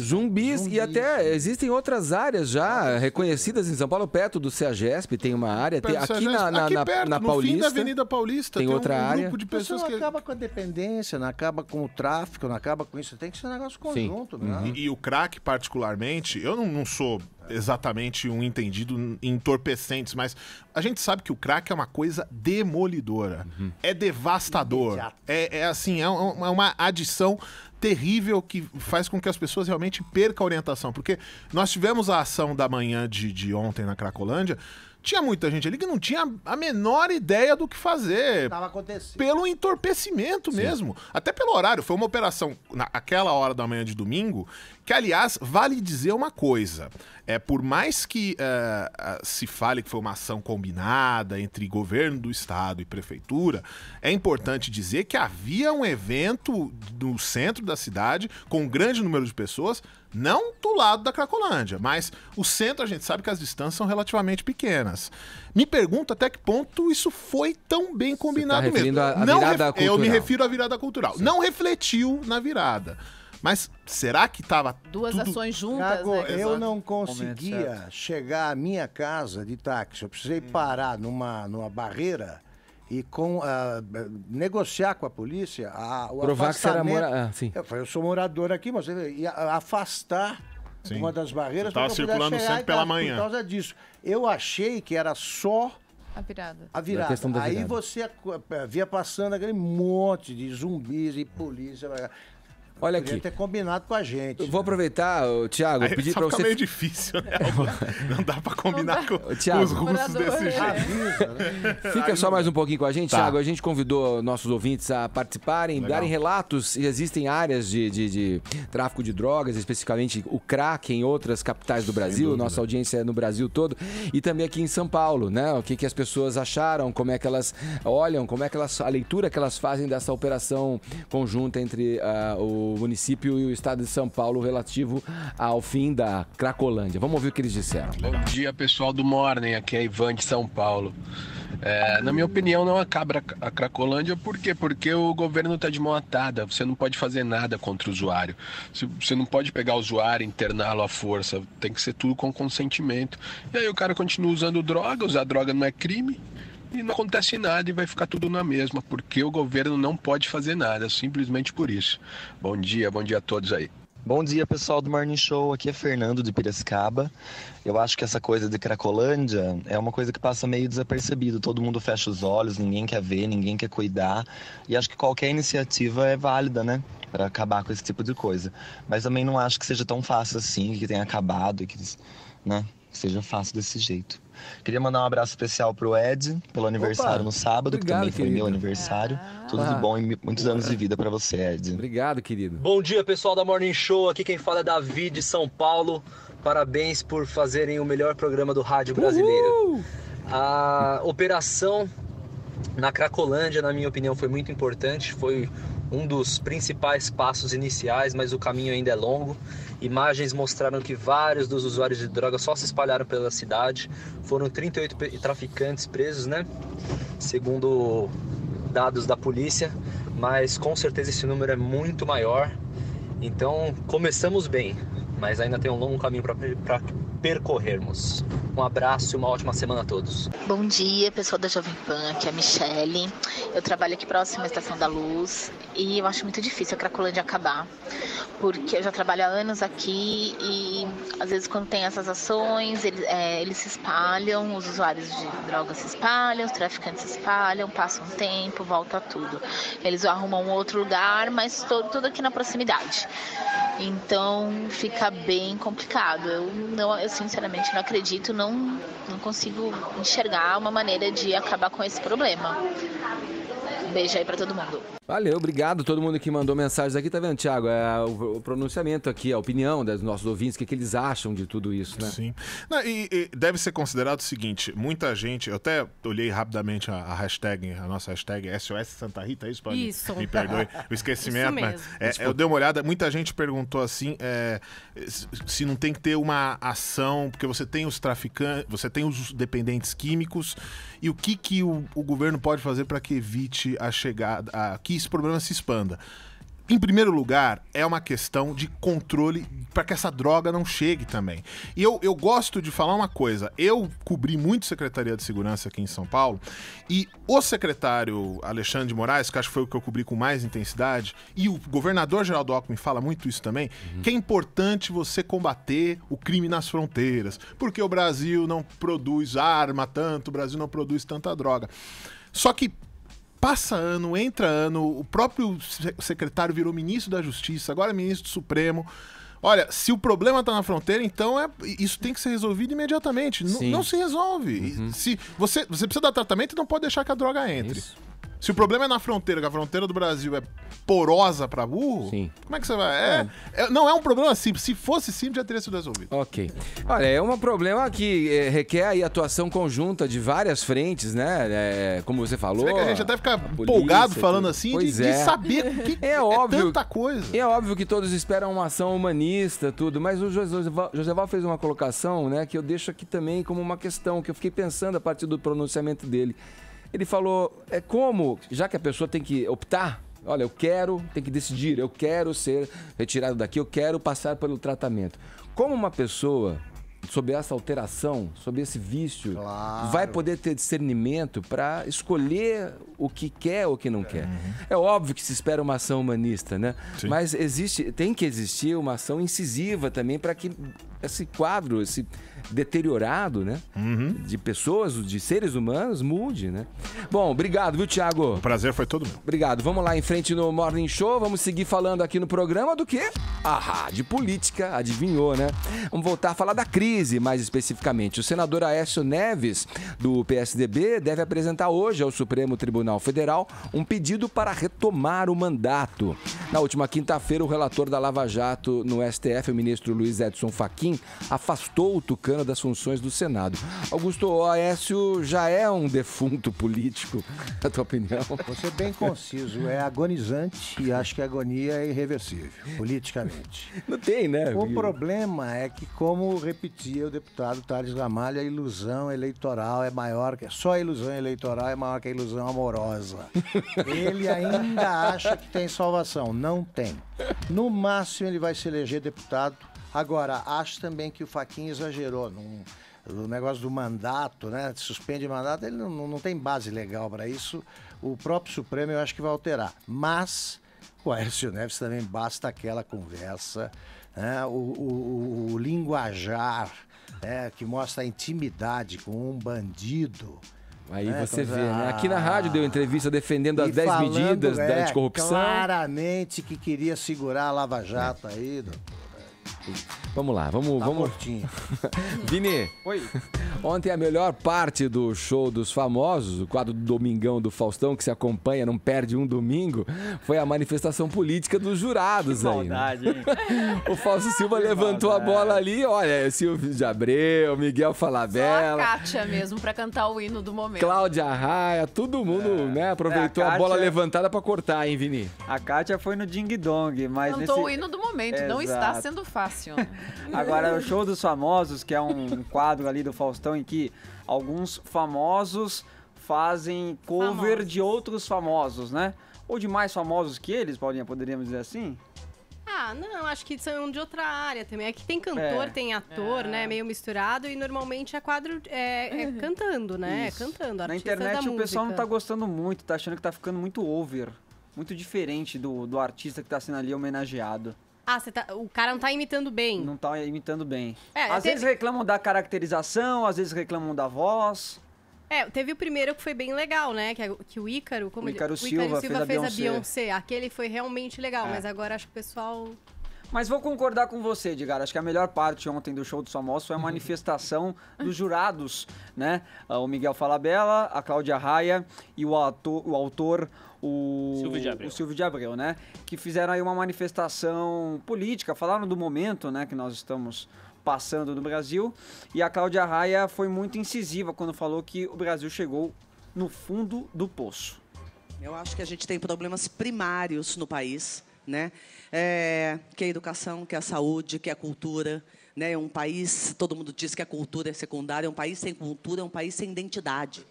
E até existem outras áreas já reconhecidas em São Paulo, perto do CEAGESP, tem uma área. Aqui na no Paulista. Fim da Avenida Paulista tem outra área. Grupo de pessoas que não acaba com a dependência, não acaba com o tráfico, não acaba com isso. Tem que ser um negócio conjunto, né? E o crack, particularmente, eu não sou exatamente um entendido em entorpecentes, mas a gente sabe que o crack é uma coisa demolidora. É devastador. É uma adição terrível que faz com que as pessoas realmente percam a orientação. Porque nós tivemos a ação da manhã de ontem na Cracolândia, tinha muita gente ali que não tinha a menor ideia do que fazer. Estava acontecendo. Pelo entorpecimento mesmo. Até pelo horário. Foi uma operação naquela hora da manhã de domingo, que, aliás, vale dizer uma coisa. Por mais que se fale que foi uma ação combinada entre governo do estado e prefeitura, é importante dizer que havia um evento no centro da cidade, com um grande número de pessoas, não do lado da Cracolândia, mas o centro, a gente sabe que as distâncias são relativamente pequenas. Me pergunto até que ponto isso foi tão bem combinado mesmo. Eu me refiro à virada cultural. Sim. Não refletiu na virada. Mas será que estava duas ações juntas? Thiago, né? Eu não conseguia chegar à minha casa de táxi. Eu precisei parar numa barreira e negociar com a polícia o provar que você era eu sou morador aqui, mas eu ia afastar uma das barreiras. Estava circulando sempre pela manhã. Por causa disso. Eu achei que era só a virada. Aí você via passando aquele monte de zumbis e polícia. Olha Podia aqui. ter combinado com a gente. Eu vou aproveitar, Thiago, pedir para você... Fica meio difícil, né? Não dá para combinar com Thiago, os russos desse jeito. Avisa, né? Fica só mais um pouquinho com a gente, Thiago. A gente convidou nossos ouvintes a participarem, darem relatos se existem áreas de tráfico de drogas, especificamente o crack em outras capitais do Brasil. Nossa audiência é no Brasil todo. E também aqui em São Paulo, né? O que as pessoas acharam, como é que elas olham, a leitura que elas fazem dessa operação conjunta entre o município e o estado de São Paulo relativo ao fim da Cracolândia. Vamos ouvir o que eles disseram. Bom dia, pessoal do Morning, aqui é Ivan de São Paulo. Na minha opinião, não acaba a Cracolândia. Por quê? Porque o governo está de mão atada. Você não pode fazer nada contra o usuário. Você não pode pegar o usuário e interná-lo à força. Tem que ser tudo com consentimento. E aí o cara continua usando droga, usar droga não é crime. E não acontece nada e vai ficar tudo na mesma, porque o governo não pode fazer nada, simplesmente por isso. Bom dia a todos aí. Bom dia, pessoal do Morning Show, aqui é Fernando de Piracicaba. Eu acho que essa coisa de Cracolândia é uma coisa que passa meio desapercebido. Todo mundo fecha os olhos, ninguém quer ver, ninguém quer cuidar. E acho que qualquer iniciativa é válida, né? Para acabar com esse tipo de coisa. Mas também não acho que seja tão fácil assim, que tenha acabado e que, né, seja fácil desse jeito. Queria mandar um abraço especial pro Ed, pelo aniversário no sábado, que também foi meu aniversário. Tudo de bom e muitos anos de vida pra você, Ed. Obrigado, querido. Bom dia, pessoal da Morning Show. Aqui quem fala é Davi, de São Paulo. Parabéns por fazerem o melhor programa do rádio brasileiro. A operação na Cracolândia, na minha opinião, foi muito importante. Foi um dos principais passos iniciais, mas o caminho ainda é longo. Imagens mostraram que vários dos usuários de droga só se espalharam pela cidade. Foram 38 traficantes presos, né? Segundo dados da polícia, mas com certeza esse número é muito maior. Então, começamos bem, mas ainda tem um longo caminho para percorrermos. Um abraço e uma ótima semana a todos. Bom dia, pessoal da Jovem Pan, aqui é a Michele. Eu trabalho aqui próximo à Estação da Luz e eu acho muito difícil a Cracolândia acabar, porque eu já trabalho há anos aqui e às vezes quando tem essas ações, eles se espalham, os usuários de drogas se espalham, os traficantes se espalham, passa um tempo, volta tudo. Eles arrumam outro lugar, mas tudo aqui na proximidade. Então fica bem complicado. Eu sinceramente não acredito, não consigo enxergar uma maneira de acabar com esse problema. Um beijo aí pra todo mundo. Valeu, obrigado a todo mundo que mandou mensagens aqui, tá vendo, Thiago? É o pronunciamento aqui, a opinião dos nossos ouvintes, o que eles acham de tudo isso, né? Sim. Não, e deve ser considerado o seguinte, muita gente, eu até olhei rapidamente a hashtag, a nossa hashtag SOS Santa Rita, isso? Pode me perdoe o esquecimento, mas eu dei uma olhada, muita gente perguntou assim, se não tem que ter uma ação, porque você tem os traficantes, você tem os dependentes químicos, e o que o governo pode fazer para que evite a chegada, que esse problema se expanda? Em primeiro lugar, é uma questão de controle para que essa droga não chegue também. E eu gosto de falar uma coisa. Eu cobri muito Secretaria de Segurança aqui em São Paulo e o secretário Alexandre de Moraes, que acho que foi o que eu cobri com mais intensidade, e o governador Geraldo Alckmin fala muito isso também, que é importante você combater o crime nas fronteiras, porque o Brasil não produz arma tanto, o Brasil não produz tanta droga. Só que passa ano, entra ano, o próprio secretário virou ministro da Justiça, agora é ministro do Supremo. Olha, se o problema está na fronteira, então isso tem que ser resolvido imediatamente. Não se resolve. Se você precisa dar tratamento e não pode deixar que a droga entre. Isso. Se o problema é na fronteira, que a fronteira do Brasil é porosa para burro, como é que você vai? Não é um problema simples. Se fosse simples, já teria sido resolvido. Ok. Olha, é um problema que requer aí atuação conjunta de várias frentes, né? Como você falou. Você vê que a gente até fica empolgado falando assim, de saber que é tanta coisa. É óbvio que todos esperam uma ação humanista, tudo, mas o Joseval fez uma colocação, né, que eu deixo aqui também como uma questão que eu fiquei pensando a partir do pronunciamento dele. Ele falou, já que a pessoa tem que optar, olha, tem que decidir, eu quero ser retirado daqui, eu quero passar pelo tratamento. Como uma pessoa, sob essa alteração, sob esse vício, vai poder ter discernimento para escolher o que quer ou o que não quer? É óbvio que se espera uma ação humanista, né? Sim. Mas tem que existir uma ação incisiva também para que esse quadro, esse deteriorado, né? De pessoas, de seres humanos, mude, né? Bom, obrigado, viu, Thiago? O prazer foi todo meu. Obrigado. Vamos lá em frente no Morning Show, vamos seguir falando aqui no programa do quê? De política, adivinhou, né? Vamos voltar a falar da crise, mais especificamente. O senador Aécio Neves, do PSDB, deve apresentar hoje ao Supremo Tribunal Federal um pedido para retomar o mandato. Na última quinta-feira, o relator da Lava Jato no STF, o ministro Luiz Edson Fachin, afastou o tucano das funções do Senado. Augusto, o Aécio já é um defunto político, na tua opinião? Vou ser bem conciso, é agonizante e acho que a agonia é irreversível, politicamente. Não tem, né? O problema é que, como repetia o deputado Thales Ramalho, a ilusão eleitoral é maior que... Só a ilusão eleitoral é maior que a ilusão amorosa. Ele ainda acha que tem salvação. Não tem. No máximo, ele vai se eleger deputado. Agora, acho também que o Fachin exagerou no negócio do mandato, né? Suspende o mandato, ele não tem base legal para isso. O próprio Supremo eu acho que vai alterar. Mas o Aécio Neves também basta aquela conversa, né? O linguajar, né? Que mostra a intimidade com um bandido. Aí você vê, né? Aqui na rádio deu entrevista defendendo as 10 medidas da anticorrupção. Claramente que queria segurar a Lava Jato aí, doutor. Vamos lá, vamos... mortinho. Vini, Oi. Ontem a melhor parte do show dos famosos, o quadro do Domingão do Faustão, que se acompanha, não perde um domingo, foi a manifestação política dos jurados. Que aí. maldade, hein? O Fausto Silva levantou a bola ali, olha, Silvio de Abreu, Miguel Falabella... Só a Kátia mesmo pra cantar o hino do momento. Cláudia Raia, todo mundo né, aproveitou a bola levantada pra cortar, hein, Vini? A Kátia foi no Ding Dong, mas Cantou o hino do momento, não está sendo fácil. Agora, o show dos famosos, que é um quadro ali do Faustão em que alguns famosos fazem cover de outros famosos, né? Ou de mais famosos que eles, Paulinha, poderíamos dizer assim? Ah, não, acho que são de outra área também. É que tem cantor, tem ator, né? Meio misturado e normalmente é quadro cantando, né? Isso. Cantando, Na artista internet da o pessoal não música. tá gostando muito, tá achando que tá ficando muito over. Muito diferente do artista que tá sendo ali homenageado. Ah, o cara não tá imitando bem. Não tá imitando bem. É, às vezes reclamam da caracterização, às vezes reclamam da voz. Teve o primeiro que foi bem legal, né? Que o Ícaro... O Ícaro Silva fez a Beyoncé. Aquele foi realmente legal, mas agora acho que o pessoal... Mas vou concordar com você, Edgar. Acho que a melhor parte ontem do show dos famosos foi a manifestação dos jurados, né? O Miguel Falabella, a Cláudia Raia e o autor Silvio de Abreu, né? Que fizeram aí uma manifestação política, falaram do momento, né, que nós estamos passando no Brasil. E a Cláudia Raia foi muito incisiva quando falou que o Brasil chegou no fundo do poço. Eu acho que a gente tem problemas primários no país, né? Que é a educação, que é a saúde, que é a cultura, né? Um país, todo mundo diz que a cultura é secundária, um país sem cultura é um país sem identidade,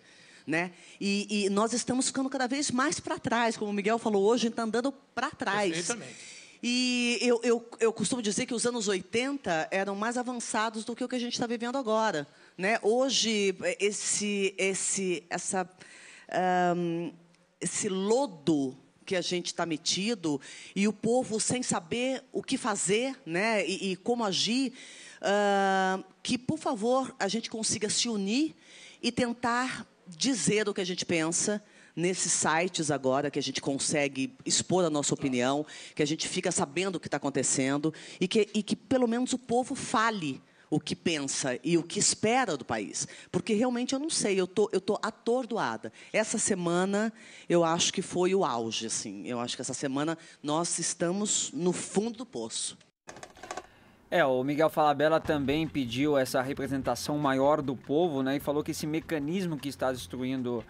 né? E nós estamos ficando cada vez mais para trás, como o Miguel falou hoje, está andando para trás. Perfeitamente. E eu costumo dizer que os anos 80 eram mais avançados do que o que a gente está vivendo agora, né? Hoje, esse lodo que a gente está metido e o povo sem saber o que fazer, né, e como agir, que, por favor, a gente consiga se unir e tentar dizer o que a gente pensa nesses sites agora, que a gente consegue expor a nossa opinião, que a gente fica sabendo o que está acontecendo e que, pelo menos, o povo fale o que pensa e o que espera do país. Porque, realmente, eu não sei, eu tô atordoada. Essa semana, eu acho que foi o auge, assim. Eu acho que essa semana nós estamos no fundo do poço. O Miguel Falabella também pediu essa representação maior do povo, né? E falou que esse mecanismo que está destruindo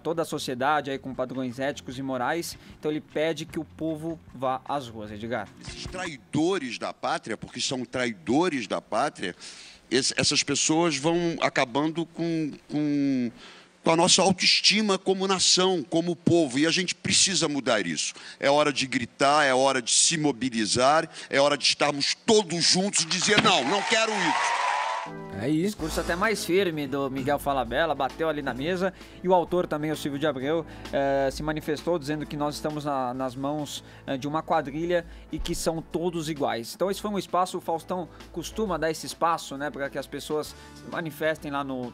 toda a sociedade aí com padrões éticos e morais, então ele pede que o povo vá às ruas, Edgar. Esses traidores da pátria, porque são traidores da pátria, essas pessoas vão acabando com a nossa autoestima como nação, como povo, e a gente precisa mudar isso. É hora de gritar, é hora de se mobilizar, é hora de estarmos todos juntos e dizer, não quero isso. Aí. Discurso até mais firme do Miguel Falabella, bateu ali na mesa, e o autor também, o Silvio de Abreu, se manifestou dizendo que nós estamos nas mãos de uma quadrilha e que são todos iguais. Então esse foi um espaço, o Faustão costuma dar esse espaço, né, para que as pessoas se manifestem lá no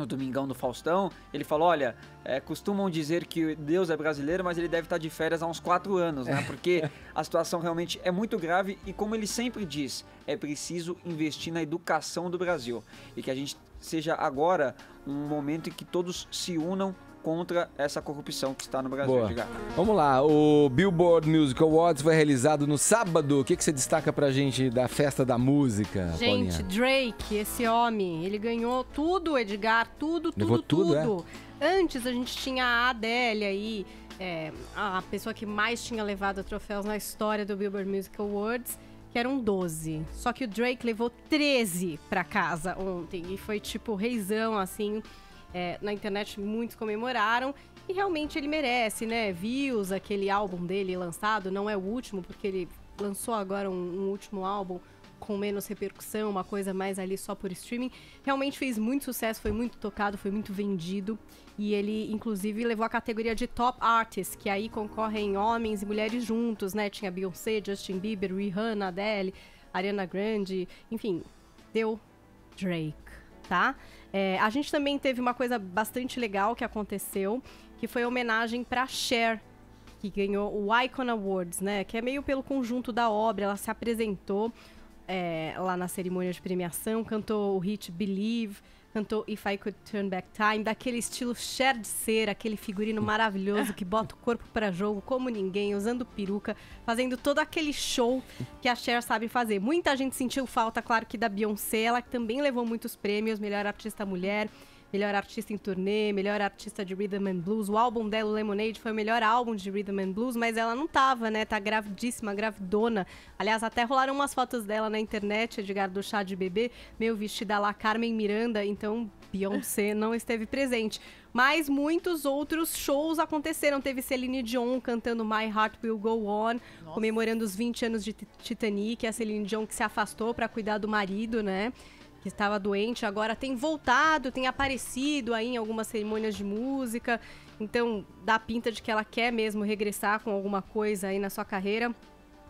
Domingão do Faustão. Ele falou, olha, costumam dizer que Deus é brasileiro, mas ele deve estar de férias há uns 4 anos, né? Porque a situação realmente é muito grave e, como ele sempre diz, é preciso investir na educação do Brasil. E que a gente seja agora um momento em que todos se unam contra essa corrupção que está no Brasil. Vamos lá, o Billboard Music Awards foi realizado no sábado. O que você destaca pra gente da festa da música, Gente, Paulinha? Drake, esse homem, ele ganhou tudo, Edgar, tudo. Levou tudo. Antes a gente tinha a Adele aí, a pessoa que mais tinha levado troféus na história do Billboard Music Awards, que eram 12. Só que o Drake levou 13 pra casa ontem e foi tipo reizão, assim. Na internet muitos comemoraram e realmente ele merece, né? Views, aquele álbum dele lançado, não é o último, porque ele lançou agora um último álbum com menos repercussão, uma coisa mais ali só por streaming. Realmente fez muito sucesso, foi muito tocado, foi muito vendido e ele, inclusive, levou a categoria de Top Artist, que aí concorrem homens e mulheres juntos, né? Tinha Beyoncé, Justin Bieber, Rihanna, Adele, Ariana Grande, enfim, deu Drake, tá? A gente também teve uma coisa bastante legal que aconteceu, que foi a homenagem para Cher, que ganhou o Icon Awards, né? Que é meio pelo conjunto da obra, ela se apresentou. lá na cerimônia de premiação, cantou o hit Believe, cantou If I Could Turn Back Time, daquele estilo Cher de ser, aquele figurino maravilhoso que bota o corpo para jogo como ninguém, usando peruca, fazendo todo aquele show que a Cher sabe fazer. Muita gente sentiu falta, claro, que da Beyoncé, ela também levou muitos prêmios, melhor artista mulher, melhor artista em turnê, melhor artista de Rhythm and Blues. O álbum dela, o Lemonade, foi o melhor álbum de Rhythm and Blues, mas ela não tava, né? Tá gravidíssima, gravidona. Aliás, até rolaram umas fotos dela na internet, Edgar, do chá de bebê, meio vestida lá Carmen Miranda, então Beyoncé não esteve presente. Mas muitos outros shows aconteceram. Teve Celine Dion cantando My Heart Will Go On, comemorando os 20 anos de Titanic, a Celine Dion que se afastou para cuidar do marido, né? Que estava doente, agora tem voltado, tem aparecido aí em algumas cerimônias de música, então dá pinta de que ela quer mesmo regressar com alguma coisa aí na sua carreira.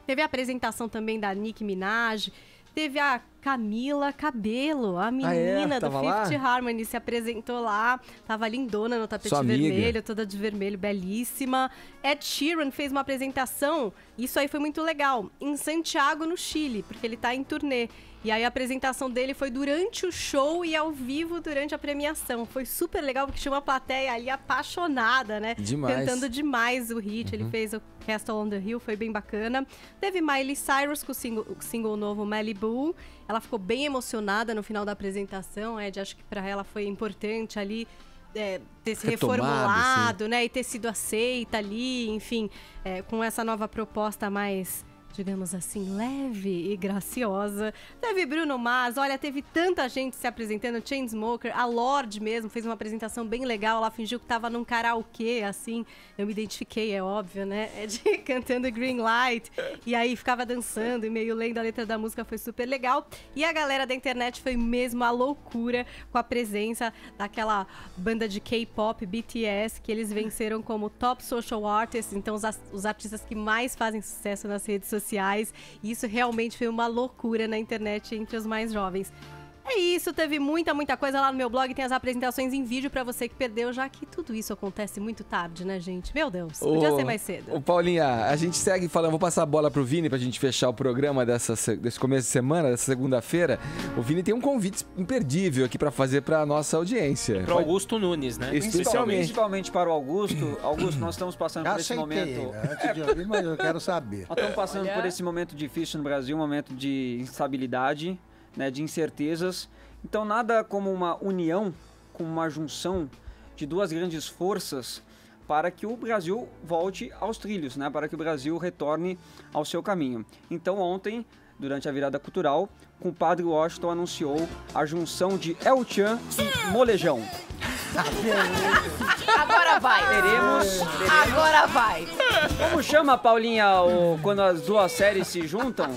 Teve a apresentação também da Nicki Minaj, teve a Camila Cabello, a menina do Fifth Harmony, se apresentou lá, tava lindona no tapete vermelho, toda de vermelho, belíssima. Ed Sheeran fez uma apresentação, isso aí foi muito legal, em Santiago, no Chile, porque ele tá em turnê. E aí a apresentação dele foi durante o show e ao vivo durante a premiação. Foi super legal, porque tinha uma plateia ali apaixonada, né? Demais. Cantando demais o hit. Ele fez o Castle on the Hill, foi bem bacana. Teve Miley Cyrus com o single novo Malibu. Ela ficou bem emocionada no final da apresentação. Ed, acho que para ela foi importante ali ter se reformulado, né? E ter sido aceita ali, enfim, com essa nova proposta mais, digamos assim, leve e graciosa. Teve Bruno Mars, olha, teve tanta gente se apresentando, Chainsmokers, a Lorde mesmo fez uma apresentação bem legal, ela fingiu que tava num karaokê, assim, eu me identifiquei, é óbvio, né, cantando Green Light, e aí ficava dançando e meio lendo a letra da música, foi super legal. E a galera da internet foi mesmo a loucura com a presença daquela banda de K-pop, BTS, que eles venceram como Top Social Artists, então os artistas que mais fazem sucesso nas redes sociais. E isso realmente foi uma loucura na internet entre os mais jovens. É isso, teve muita coisa lá no meu blog, tem as apresentações em vídeo pra você que perdeu, já que tudo isso acontece muito tarde, né, gente? Meu Deus, podia ser mais cedo. Ô, Paulinha, a gente segue falando, vou passar a bola pro Vini pra gente fechar o programa desse começo de semana, dessa segunda-feira. O Vini tem um convite imperdível aqui pra fazer pra nossa audiência. Pro Augusto Nunes, né? Principalmente para o Augusto. Augusto, nós estamos passando por esse momento... Antes de ouvir, mas eu quero saber. Nós estamos passando por esse momento difícil no Brasil, um momento de instabilidade, né, de incertezas. Então nada como uma união, como uma junção de duas grandes forças para que o Brasil volte aos trilhos, né, para que o Brasil retorne ao seu caminho. Então ontem, durante a virada cultural, o Padre Washington anunciou a junção de El Chan e Molejão. Agora vai. Teremos. Agora vai. Como chama, Paulinha, quando as duas séries se juntam?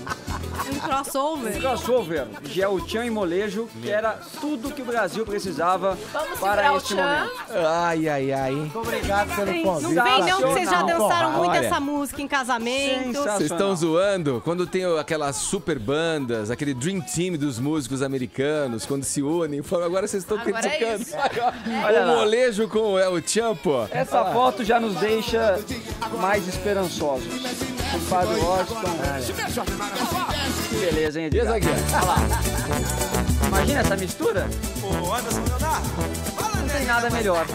Um crossover. Um crossover de El Chan e Molejo, que era tudo que o Brasil precisava para este momento. Ai. Muito obrigado pelo convite. Não vem não, que vocês já dançaram muito essa música em casamento. Vocês estão zoando? Quando tem aquelas super bandas, aquele Dream Team dos músicos americanos, quando se unem, agora vocês estão criticando. O Molejo com o El Chan, pô. Essa foto já nos deixa mais esperançosos. O Padre Washington. Que beleza, hein, Edgar? Olha lá. Imagina essa mistura. Não tem nada melhor.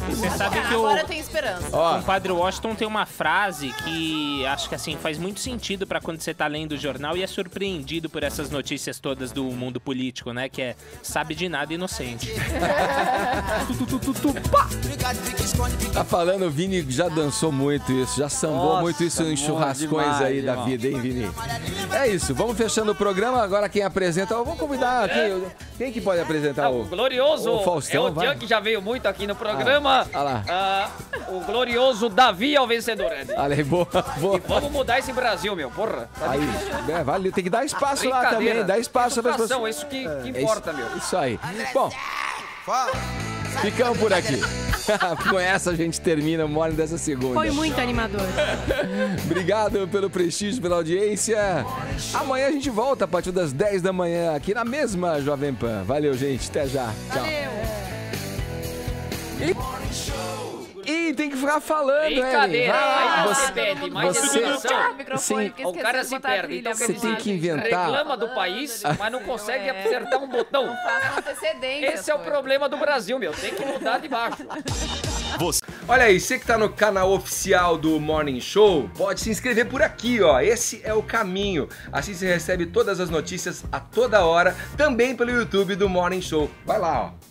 Você sabe que agora tem esperança. O Padre Washington tem uma frase que acho que assim faz muito sentido pra quando você tá lendo o jornal e é surpreendido por essas notícias todas do mundo político, né? Que é sabe de nada inocente. Tá falando, o Vini já dançou muito isso, já sambou muito isso em churrascões aí da vida, hein, Vini? É isso, vamos fechando o programa. Agora quem apresenta, vamos convidar quem que pode apresentar o glorioso o Faustão, El Chan, que já veio muito aqui no programa. O glorioso Davi é o vencedor, Ed. Boa. E vamos mudar esse Brasil, meu, porra. Tá aí, valeu, tem que dar espaço lá também, dá espaço para as pessoas. Isso que importa, meu. Isso aí. Bom, ficamos por aqui. Com essa a gente termina o Morning dessa segunda. Foi muito animador. Obrigado pelo prestígio, pela audiência. Amanhã a gente volta a partir das 10 da manhã aqui na mesma Jovem Pan. Valeu, gente. Até já. Tchau. Valeu. E aí, tem que ficar falando, Brincadeira, aí você você pede mais você- educação, Sim. o cara se perde. Então, Você tem que inventar. reclama do país, mas não consegue acertar um botão. Não faz antecedência. Esse é o problema do Brasil, meu. Tem que mudar de baixo. Olha aí, você que tá no canal oficial do Morning Show, pode se inscrever por aqui, ó. Esse é o caminho. Assim você recebe todas as notícias a toda hora, também pelo YouTube do Morning Show. Vai lá, ó.